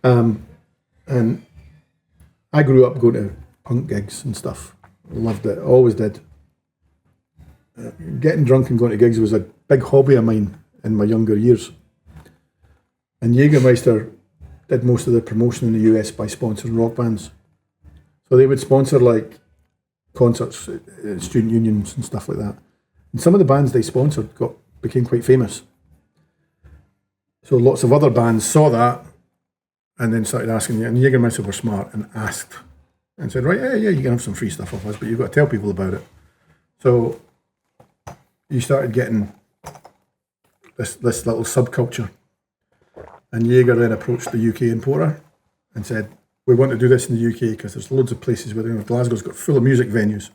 And I grew up going to punk gigs and stuff. Loved it, always did. Getting drunk and going to gigs was a big hobby of mine in my younger years. And Jägermeister did most of the promotion in the US by sponsoring rock bands. So they would sponsor like concerts, student unions and stuff like that. And some of the bands they sponsored became quite famous. So lots of other bands saw that and then started asking, and Jägermeister were smart and asked and said, right, yeah, you can have some free stuff off us, but you've got to tell people about it. So you started getting this little subculture. And Jager then approached the UK importer and said, we want to do this in the UK because there's loads of places where, Glasgow's got full of music venues.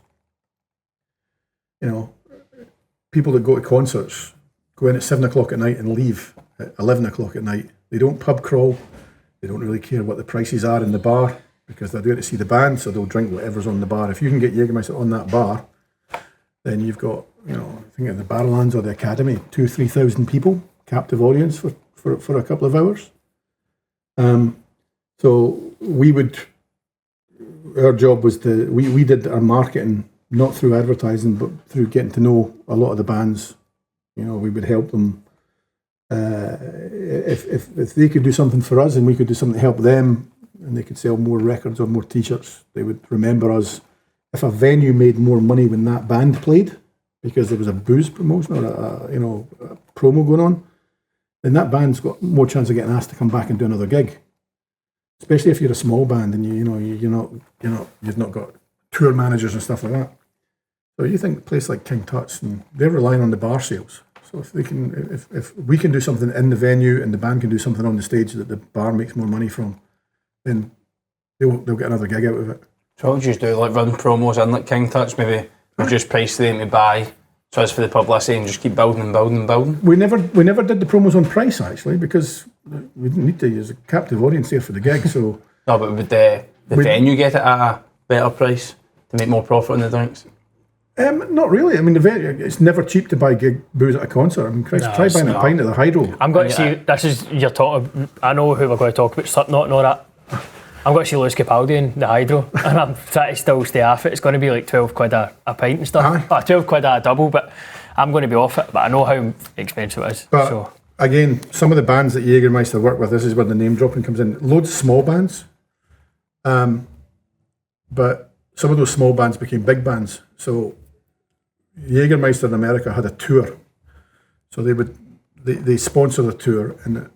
People that go to concerts go in at 7 o'clock at night and leave at 11 o'clock at night. They don't pub crawl. They don't really care what the prices are in the bar because they're there to see the band, so they'll drink whatever's on the bar. If you can get Jägermeister on that bar, then you've got, I think at the Barrowlands or the Academy, 2,000-3,000 people, captive audience for a couple of hours. So our job was we did our marketing not through advertising but through getting to know a lot of the bands. We would help them if they could do something for us and we could do something to help them and they could sell more records or more t-shirts, they would remember us. If a venue made more money when that band played because there was a booze promotion or a promo going on, then that band's got more chance of getting asked to come back and do another gig. Especially if you're a small band and you've not got tour managers and stuff like that. So you think a place like King Tut's, and they're relying on the bar sales. So if we can do something in the venue and the band can do something on the stage that the bar makes more money from, then they'll get another gig out of it. So what would you do? Like run promos in like King Tut's, maybe reduce price to them to buy, so as for the publicity and just keep building and building and building? We never did the promos on price actually because we didn't need to use a captive audience there for the gig. So no, but would the venue get it at a better price to make more profit on the drinks? Not really. I mean, it's never cheap to buy gig booze at a concert. I mean, Christ, try buying a pint at the Hydro. I'm going to see, this is, you're talking, I know who we're going to talk about, Slipknot and all that. I'm going to see Lewis Capaldi in the Hydro and I'm trying to still stay off it. It's going to be like 12 quid a pint and stuff. 12 quid a double, but I'm going to be off it. But I know how expensive it is. But again, some of the bands that Jägermeister work with, this is where the name dropping comes in. Loads of small bands. But some of those small bands became big bands. So Jägermeister in America had a tour. So they sponsored a tour and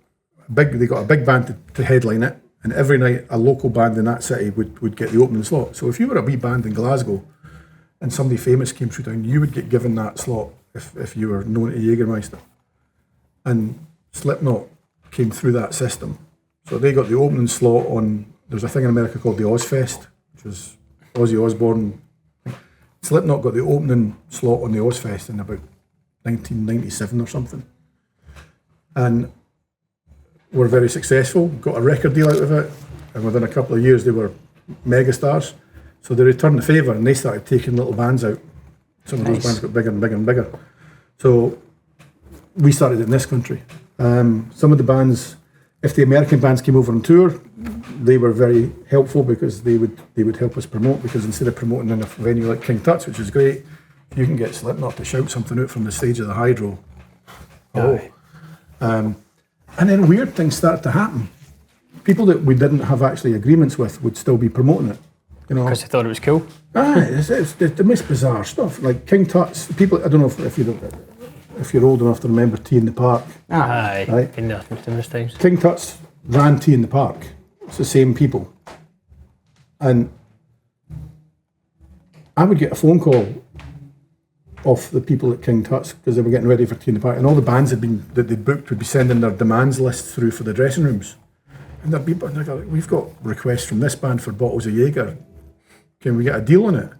they got a big band to headline it. And every night a local band in that city would get the opening slot. So if you were a wee band in Glasgow and somebody famous came through town, you would get given that slot if you were known to Jägermeister. And Slipknot came through that system. So they got the opening slot on, there's a thing in America called the Ozfest, which was Ozzy Osbourne. Slipknot got the opening slot on the Ozfest in about 1997 or something. And were very successful, got a record deal out of it, and within a couple of years they were megastars. So they returned the favour and they started taking little bands out. Some of those bands got bigger and bigger and bigger. So we started in this country. Some of the bands, if the American bands came over on tour, they were very helpful because they would help us promote, because instead of promoting in a venue like King Tut's, which is great, if you can get Slipknot to shout something out from the stage of the Hydro. And then weird things start to happen. People that we didn't have actually agreements with would still be promoting it. Because they thought it was cool. It's the most bizarre stuff. Like King Tut's, people, I don't know if you're old enough to remember Tea in the Park. Aye, right? in those times. King Tut's ran Tea in the Park. It's the same people. And I would get a phone call off the people at King Tut's because they were getting ready for Tea in the Park, and all the bands that they'd booked would be sending their demands lists through for the dressing rooms. And they'd be, we've got requests from this band for bottles of Jager. Can we get a deal on it?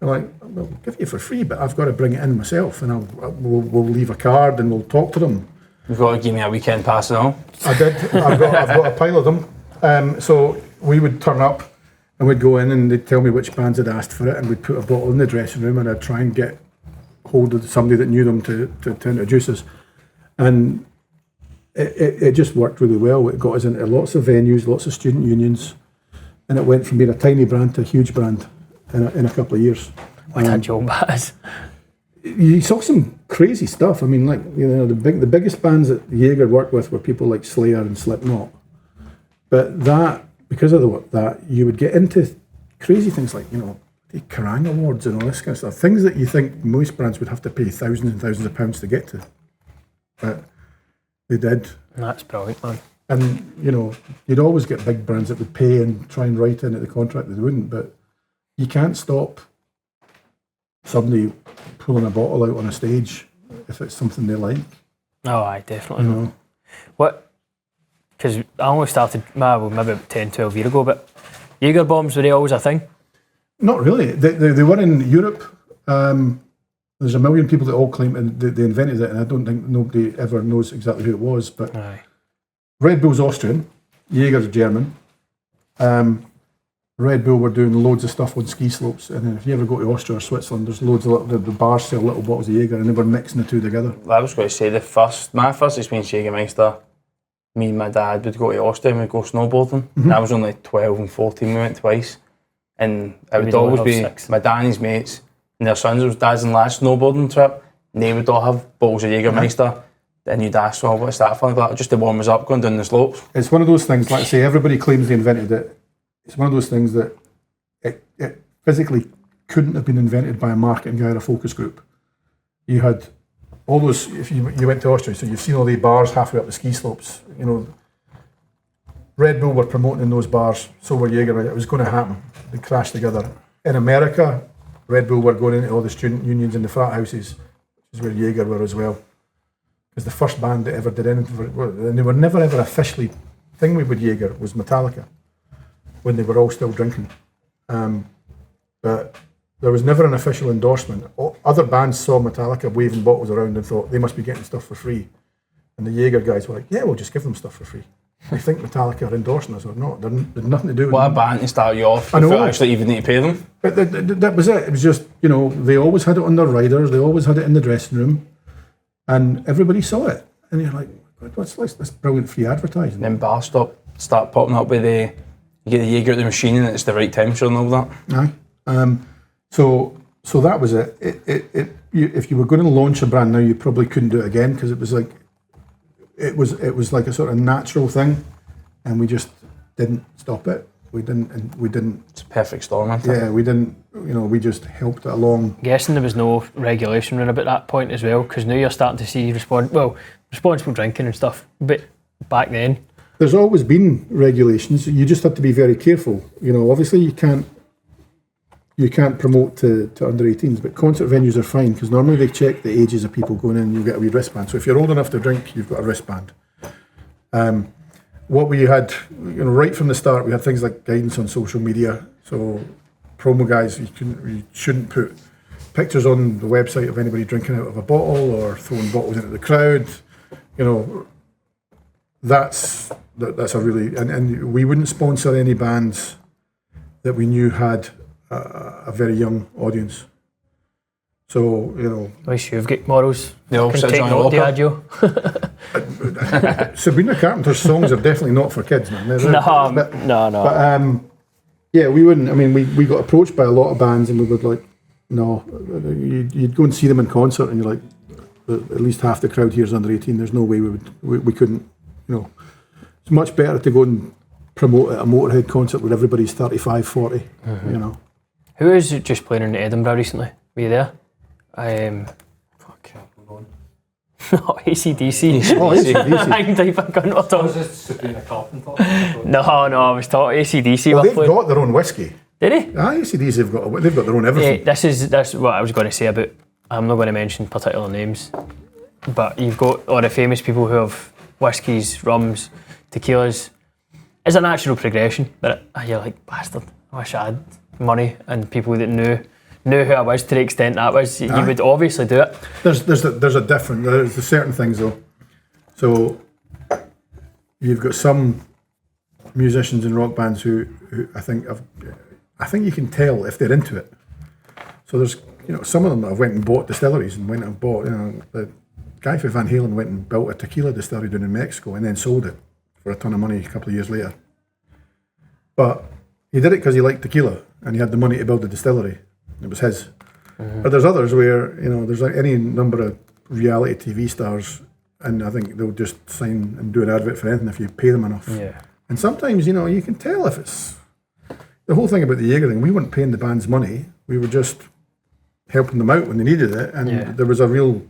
They're like, "We'll give you for free, but I've got to bring it in myself, and we'll leave a card and we'll talk to them." You've got to give me a weekend pass and all. I did. I've got a pile of them. So we would turn up and we'd go in and they'd tell me which bands had asked for it, and we'd put a bottle in the dressing room, and I'd try and get hold of somebody that knew them to introduce us. And it just worked really well. It got us into lots of venues, lots of student unions, and it went from being a tiny brand to a huge brand in a couple of years. What a job that is. You saw some crazy stuff. I mean, like, you know, the biggest bands that Jager worked with were people like Slayer and Slipknot. But because of that, you would get into crazy things like, you know, the Kerrang Awards and all this kind of stuff. Things that you think most brands would have to pay thousands and thousands of pounds to get to. But they did. That's brilliant, man. And, you know, you'd always get big brands that would pay and try and write into the contract that they wouldn't. But you can't stop somebody pulling a bottle out on a stage if it's something they like. Oh, aye, definitely. You know? What? Because I only started maybe 10, 12 years ago, but Jager bombs, were they always a thing? Not really. They were in Europe. There's a million people that all claim they invented it, and I don't think nobody ever knows exactly who it was. But aye. Red Bull's Austrian, Jager's German. Red Bull were doing loads of stuff on ski slopes, and if you ever go to Austria or Switzerland, there's loads of the bars sell little bottles of Jager, and they were mixing the two together. I was going to say my first experience Jägermeister, me and my dad would go to Austria and we'd go snowboarding. And I was only 12 and 14, we went twice, and it would always be 6. My dad and his mates and their sons, it was dad's and lads snowboarding trip, and they would all have bottles of Jägermeister. And you'd ask, well, what's that for? Like, just to warm us up going down the slopes. It's one of those things, like I say, everybody claims they invented it. It's one of those things that it physically couldn't have been invented by a marketing guy or a focus group. You had all those, if you went to Austria, so you've seen all the bars halfway up the ski slopes, you know. Red Bull were promoting in those bars, so were Jager. It was going to happen. They crashed together. In America, Red Bull were going into all the student unions and the frat houses, which is where Jager were as well. It was the first band that ever did anything for it. And they were never ever officially, thing with Jager was Metallica, when they were all still drinking. But there was never an official endorsement. Other bands saw Metallica waving bottles around and thought they must be getting stuff for free. And the Jager guys were like, yeah, we'll just give them stuff for free. I think Metallica are endorsing us or not. There's nothing to do with What them. a band to start you off without actually even need to pay them. But that was it. It was just, you know, they always had it on their riders, they always had it in the dressing room, and everybody saw it. And you're like, what's this brilliant free advertising? And then bars start popping up with you get the Jager at the machine and it's the right temperature and all that. Aye. So that was it. If you were going to launch a brand now, you probably couldn't do it again, because it was like a sort of natural thing, and we just didn't stop it. We didn't. It's a perfect storm, I think. Yeah, we didn't. You know, we just helped it along. Guessing there was no regulation around about that point as well, because now you're starting to see responsible drinking and stuff. But back then, there's always been regulations. You just have to be very careful. You know, obviously you can't promote to under 18s, but concert venues are fine, because normally they check the ages of people going in and you get a wee wristband. So if you're old enough to drink, you've got a wristband. What we had, you know, right from the start, we had things like guidance on social media. So promo guys, you shouldn't put pictures on the website of anybody drinking out of a bottle or throwing bottles into the crowd. You know, that's a really, and we wouldn't sponsor any bands that we knew had a very young audience. So, you know, at least you've got morals. No, can take note, Diageo. Sabrina Carpenter's songs are definitely not for kids, man. No. But yeah, we wouldn't. I mean, we got approached by a lot of bands, and we would like, no, you'd go and see them in concert, and you're like, at least half the crowd here is under 18. There's no way we couldn't. You know, it's much better to go and promote at a Motorhead concert where everybody's 35, 40. Mm-hmm. You know. Who is just playing in Edinburgh recently? Were you there? No, AC/DC. Oh, AC/DC. Was it Sabrina Carpenter? No, I was talking AC/DC. Well, they've got their own whiskey. Did they? AC/DC they've got their own everything. That's what I was going to say about. I'm not going to mention particular names, but you've got all the famous people who have whiskies, rums, tequilas. It's a natural progression, but you're like, bastard, I wish I had money and people that knew knew who I was to the extent that was, you would obviously do it. There's certain things though. So you've got some musicians in rock bands who I think you can tell if they're into it. So there's some of them that have went and bought distilleries and went and bought the guy for Van Halen went and built a tequila distillery down in Mexico and then sold it for a ton of money a couple of years later. But he did it because he liked tequila and he had the money to build the distillery. It was his. But there's others where there's like any number of reality TV stars, and I think they'll just sign and do an advert for anything if you pay them enough. Yeah. And sometimes you can tell if it's the whole thing about the Jager thing. We weren't paying the bands money; we were just helping them out when they needed it, and there was a real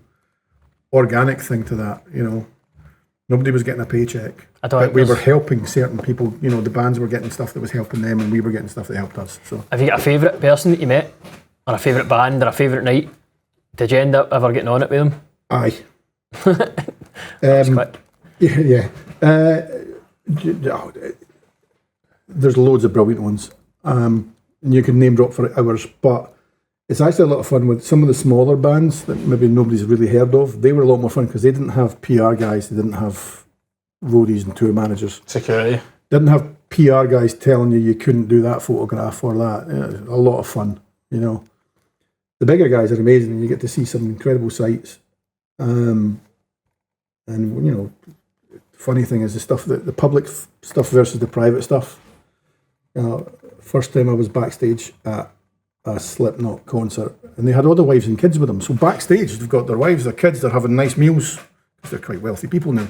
organic thing to that. Nobody was getting a paycheck, but we were helping certain people. The bands were getting stuff that was helping them, and we were getting stuff that helped us. So, have you got a favourite person that you met, or a favourite band, or a favourite night? Did you end up ever getting on it with them? Aye. Quick. Yeah. There's loads of brilliant ones. And you can name drop for hours, but it's actually a lot of fun with some of the smaller bands that maybe nobody's really heard of. They were a lot more fun because they didn't have PR guys, they didn't have roadies and tour managers. Security. Didn't have PR guys telling you couldn't do that photograph or that. A lot of fun, The bigger guys are amazing and you get to see some incredible sights. And funny thing is the public stuff versus the private stuff. First time I was backstage at a Slipknot concert, and they had all the wives and kids with them. So backstage, they've got their wives, their kids, they're having nice meals because they're quite wealthy people now,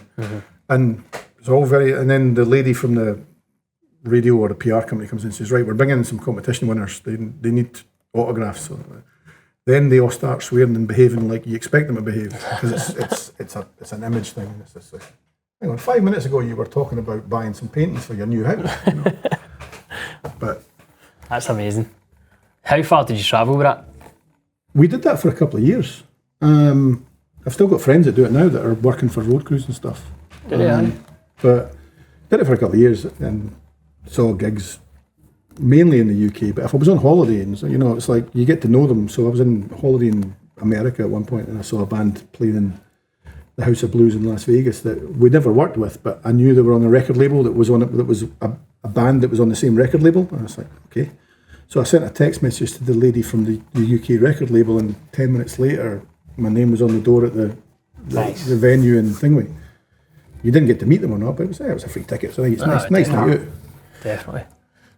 and it's all very. And then the lady from the radio or the PR company comes in and says, "Right, we're bringing in some competition winners. They need autographs." So then they all start swearing and behaving like you expect them to behave because it's an image thing. And it's just like, hang on, 5 minutes ago you were talking about buying some paintings for your new house. But that's amazing. How far did you travel with that? We did that for a couple of years. I've still got friends that do it now that are working for road crews and stuff. But did it for a couple of years and saw gigs mainly in the UK. But if I was on holiday, and it's like you get to know them. So I was on holiday in America at one point, and I saw a band playing in the House of Blues in Las Vegas that we never worked with, but I knew they were on a record label that was on it. That was a band that was on the same record label, and I was like, okay. So I sent a text message to the lady from the UK record label, and 10 minutes later, my name was on the door at the venue in Thingway. You didn't get to meet them or not, but it was a free ticket, so I think it's nice night out. Definitely.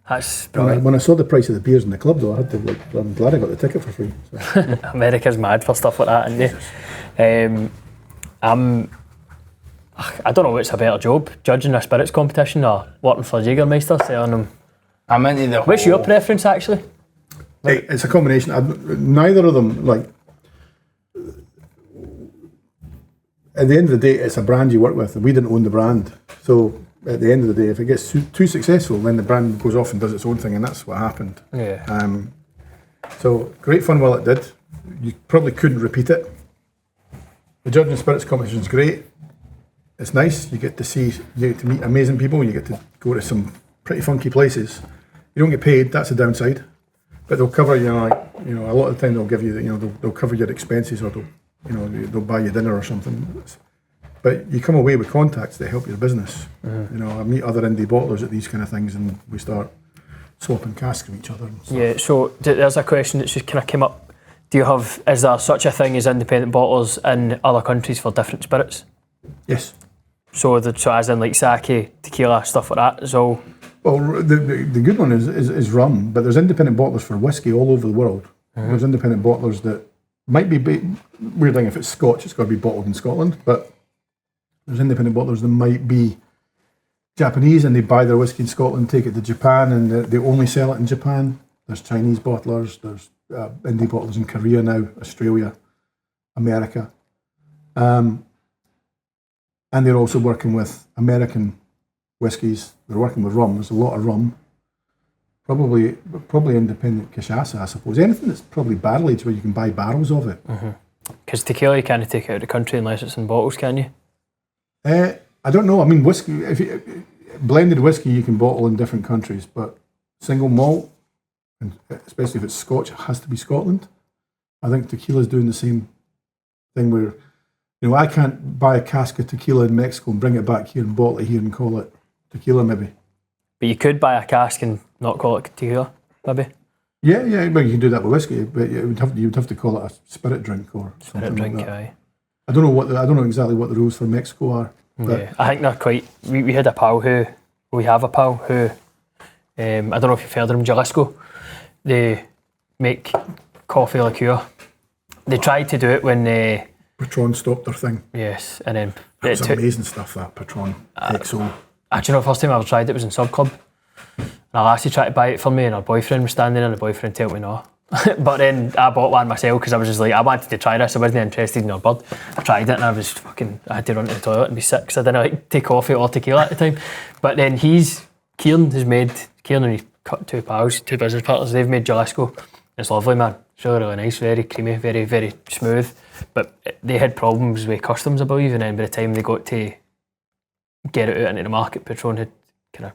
That's brilliant. When I saw the price of the beers in the club, though, I had to I'm glad I got the ticket for free. So. America's mad for stuff like that, isn't they? I don't know what's a better job, judging a spirits competition or working for Jägermeister, selling them. I'm into the What's your preference, actually? It's a combination. Neither of them, at the end of the day, it's a brand you work with, and we didn't own the brand. So at the end of the day, if it gets too successful, then the brand goes off and does its own thing, and that's what happened. Yeah. So great fun while it did. You probably couldn't repeat it. The judging spirits competition is great. It's nice. You get to meet amazing people. You get to go to some pretty funky places. You don't get paid. That's the downside. But they'll cover you. A lot of the time they'll give you. They'll cover your expenses, or they'll buy you dinner or something. But you come away with contacts that help your business. I meet other indie bottlers at these kind of things, and we start swapping casks with each other. And stuff. Yeah. So there's a question that's just kind of came up. Is there such a thing as independent bottlers in other countries for different spirits? Yes. So as in like sake, tequila, stuff like that is all. Well, the good one is rum, but there's independent bottlers for whiskey all over the world. There's independent bottlers that might be weird thing if it's Scotch, it's got to be bottled in Scotland, but there's independent bottlers that might be Japanese and they buy their whiskey in Scotland, take it to Japan, and they only sell it in Japan. There's Chinese bottlers, there's indie bottlers in Korea now, Australia, America. And they're also working with American whiskies. They're working with rum. There's a lot of rum. Probably independent cachaça, I suppose. Anything that's probably barrel aged where you can buy barrels of it. Because tequila you can't take it out of the country unless it's in bottles, can you? I don't know. I mean, whiskey. Blended whiskey you can bottle in different countries, but single malt, and especially if it's Scotch, it has to be Scotland. I think tequila's doing the same thing where, I can't buy a cask of tequila in Mexico and bring it back here and bottle it here and call it tequila maybe. But you could buy a cask and not call it tequila, maybe? Yeah, well, you can do that with whiskey, but you'd have to call it a spirit drink or something like that. Aye. I don't know exactly what the rules for Mexico are. But Yeah, I think they're quite... We have a pal who... I don't know if you've heard of them, Jalisco. They make coffee liqueur. They tried to do it when... Patron stopped their thing. Yes, and then... It's amazing stuff, that Patron XO. Actually, the first time I ever tried it was in Sub Club. And a lassie tried to buy it for me and her boyfriend was standing there and the boyfriend told me no. But then I bought one myself because I was just like, I wanted to try this, I wasn't interested in her bird. I tried it and I had to run to the toilet and be sick because I didn't take coffee or tequila at the time. But then Kieran and he cut two business partners, they've made Jalisco. It's lovely, man. It's really, really nice, very creamy, very, very smooth. But they had problems with customs, I believe, and then by the time they got to get it out into the market, Patron had kind of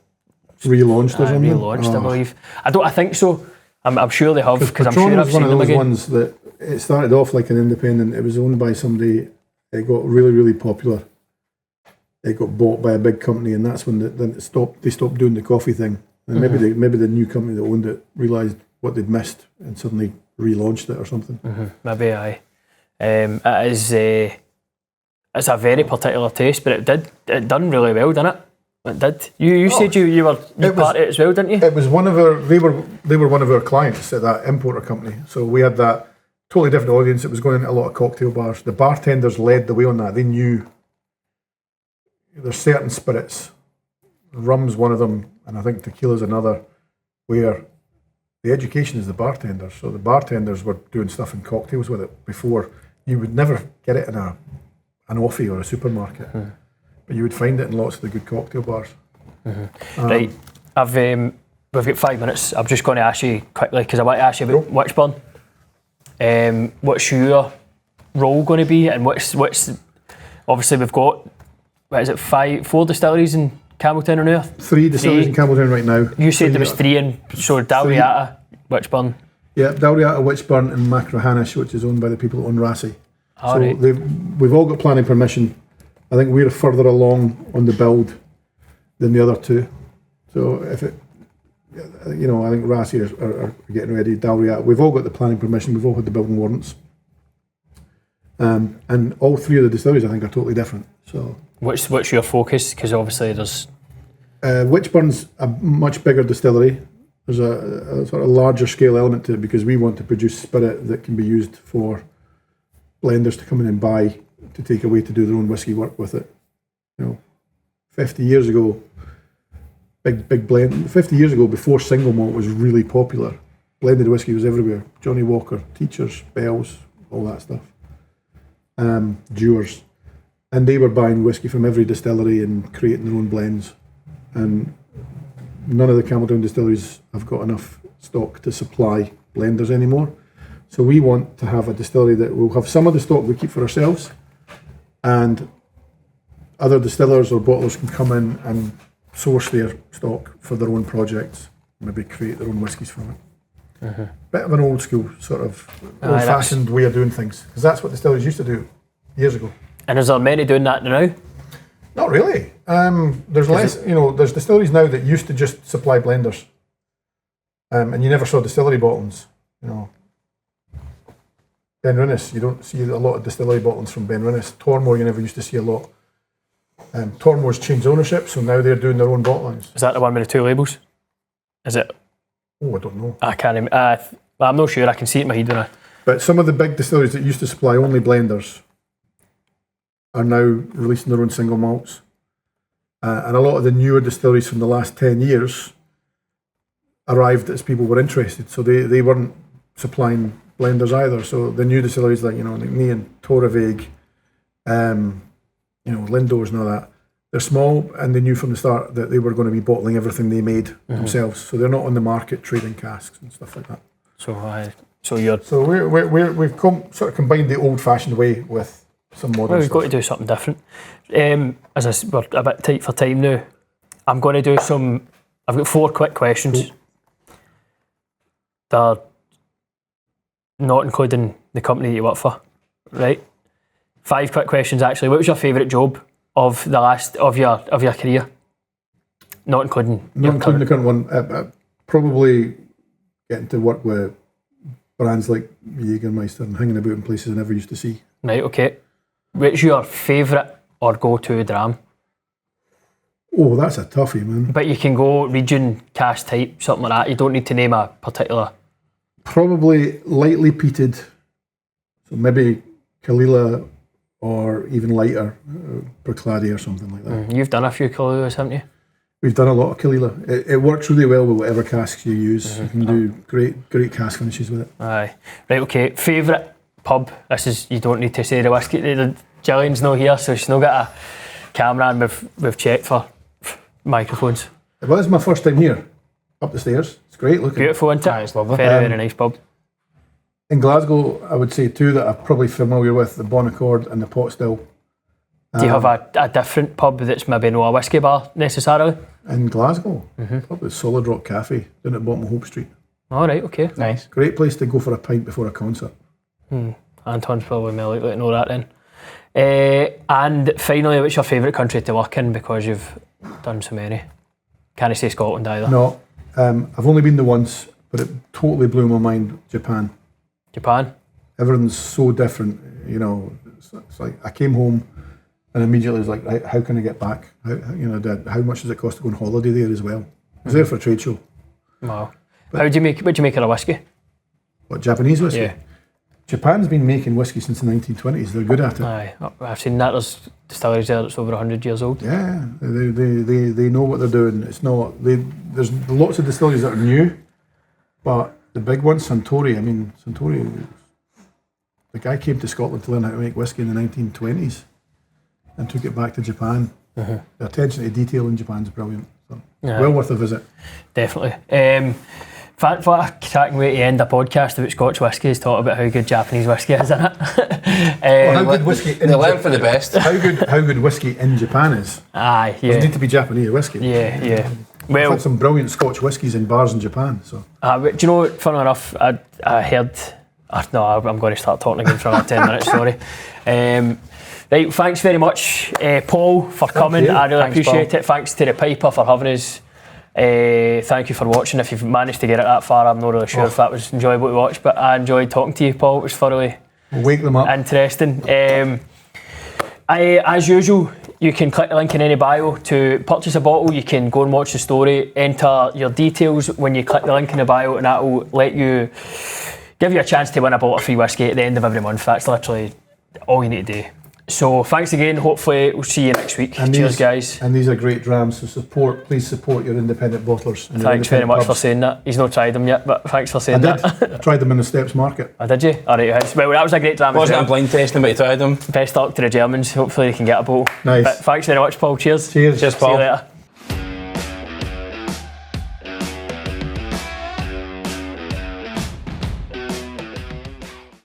relaunched or something? I believe. I think so. I'm sure they have, because I'm sure I've seen them Patron was one of those again. ones that it started off like an independent. It was owned by somebody. It got really, really popular. It got bought by a big company, and that's when they stopped doing the coffee thing. And maybe the new company that owned it realised what they'd missed and suddenly relaunched it or something. Maybe aye. It's a very particular taste, but it done really well, didn't it? It did. You said you were part of it as well, didn't you? It was they were one of our clients at that importer company. So we had that totally different audience. It was going into a lot of cocktail bars. The bartenders led the way on that. They knew there's certain spirits, rum's one of them, and I think tequila's another, where the education is the bartenders. So the bartenders were doing stuff in cocktails with it before. You would never get it in an offie or a supermarket. But you would find it in lots of the good cocktail bars. Right, we've got 5 minutes. I'm just going to ask you quickly because I want to ask you about Witchburn. What's your role going to be, and what's obviously we've got 4 distilleries in Campbelltown now. 3 distilleries in Campbelltown right now. You said there was 3 in Dalriata, Witchburn. Yeah, Dalriata, Witchburn, and Machrihanish, which is owned by the people that own Rassie. Right. We've all got planning permission. I think we're further along on the build than the other 2. So I think Rassie are getting ready. Dalriata, we've all got the planning permission. We've all had the building warrants, and all 3 of the distilleries I think are totally different. So what's your focus? Because obviously there's Witchburn's a much bigger distillery. There's a sort of larger scale element to it because we want to produce spirit that can be used for blenders to come in and buy to take away to do their own whiskey work with it. 50 years ago, big blend. 50 years ago, before single malt was really popular, blended whiskey was everywhere. Johnny Walker, Teachers, Bells, all that stuff. Dewars, and they were buying whiskey from every distillery and creating their own blends. And none of the Campbelltown distilleries have got enough stock to supply blenders anymore. So we want to have a distillery that will have some of the stock we keep for ourselves, and other distillers or bottlers can come in and source their stock for their own projects, maybe create their own whiskies from it. Bit of an old school, sort of old-fashioned way of doing things, because that's what distilleries used to do years ago. And is there many doing that now? Not really. There's less. There's distilleries now that used to just supply blenders, and you never saw distillery bottlings. Ben Rinnes, you don't see a lot of distillery bottlings from Ben Rinnes. Tormore, you never used to see a lot. Tormore's changed ownership, so now they're doing their own bottlings. Is that the one with the 2 labels? Is it? Oh, I don't know. I can't remember. I'm not sure. I can see it in my head now. But some of the big distilleries that used to supply only blenders are now releasing their own single malts. And a lot of the newer distilleries from the last 10 years arrived as people were interested. So they weren't supplying blenders either. So the new distilleries like me and Torevig, Lindors and all that, they're small, and they knew from the start that they were going to be bottling everything they made themselves. So they're not on the market trading casks and stuff like that. So we've sort of combined the old-fashioned way with some modern Well, we've stuff. got to do something different. As I said, we're a bit tight for time now. I'm going to do I've got 4 quick questions. they're not including the company that you work for, right? 5 quick questions actually. What was your favourite job of your career? Not including the current one. Probably getting to work with brands like Jagermeister and hanging about in places I never used to see. Right, okay. What's your favourite or go-to dram? Oh, that's a toughie, man. But you can go region, cast type, something like that. You don't need to name a particular. Probably lightly peated, so maybe Kalila or even lighter, Procladi or something like that. You've done a few Kalilas, haven't you? We've done a lot of Kalila. It works really well with whatever casks you use. You can do great cask finishes with it. Aye. Right, okay. Favourite pub? This is, you don't need to say the whiskey. Gillian's not here, so she's not got a camera, and we've checked for microphones. Well, this is my first time here, up the stairs. It's great looking. Beautiful, isn't it? Aye, it's lovely. Very, very nice pub. In Glasgow, I would say 2 that I'm probably familiar with, the Bon Accord and the Pot Still. Do you have a different pub that's maybe not a whiskey bar necessarily? In Glasgow? Probably Solid Rock Cafe, down at bottom of Hope Street. All right, okay. Nice. Great place to go for a pint before a concert. Anton's probably more likely to know that then. And finally, what's your favourite country to work in, because you've done so many? Can't say Scotland either. No, I've only been there once, but it totally blew my mind. Japan. Everything's so different, you know. It's like I came home and immediately was like, right, how can I get back? How much does it cost to go on holiday there as well? I was there for a trade show. Wow. What'd you make of a whiskey? What, Japanese whiskey? Yeah. Japan's been making whiskey since the 1920s. They're good at it. Aye, I've seen that. There's distilleries there that's over 100 years old. Yeah, they know what they're doing. It's not there's lots of distilleries that are new, but the big ones, Suntory. The guy came to Scotland to learn how to make whiskey in the 1920s, and took it back to Japan. The attention to detail in Japan is brilliant. So well worth a visit. Definitely. What a cracking way to end a podcast about Scotch whisky is talk about how good Japanese whisky is, isn't it? How good whiskey in They learn for the best. How good whiskey in Japan is. Aye, yeah. Doesn't need to be Japanese whiskey. Yeah. I've Well, had some brilliant Scotch whiskies in bars in Japan. So but do you know, funny enough, I heard. No, I'm going to start talking again for another 10 minutes. Sorry. Right, thanks very much, Paul, for coming. I really appreciate it. Thanks to the Piper for having us. Thank you for watching. If you've managed to get it that far, I'm not really sure if that was enjoyable to watch, but I enjoyed talking to you, Paul. It was thoroughly wake them up. Interesting. As usual, you can click the link in any bio to purchase a bottle. You can go and watch the story, enter your details when you click the link in the bio, and that will give you a chance to win a bottle of free whiskey at the end of every month. That's literally all you need to do. So thanks again. Hopefully we'll see you next week. Cheers, guys. And these are great drams, so please support your independent bottlers. Thanks very much for saying that. He's not tried them yet, but thanks for saying that. I tried them in the Steps Market. Oh, did you? Alright, well, that was a great dram. Wasn't a blind tasting, but you tried them. Best luck to the Germans. Hopefully they can get a bottle. Nice. But thanks very much, Paul. Cheers. Cheers, Paul. See you later.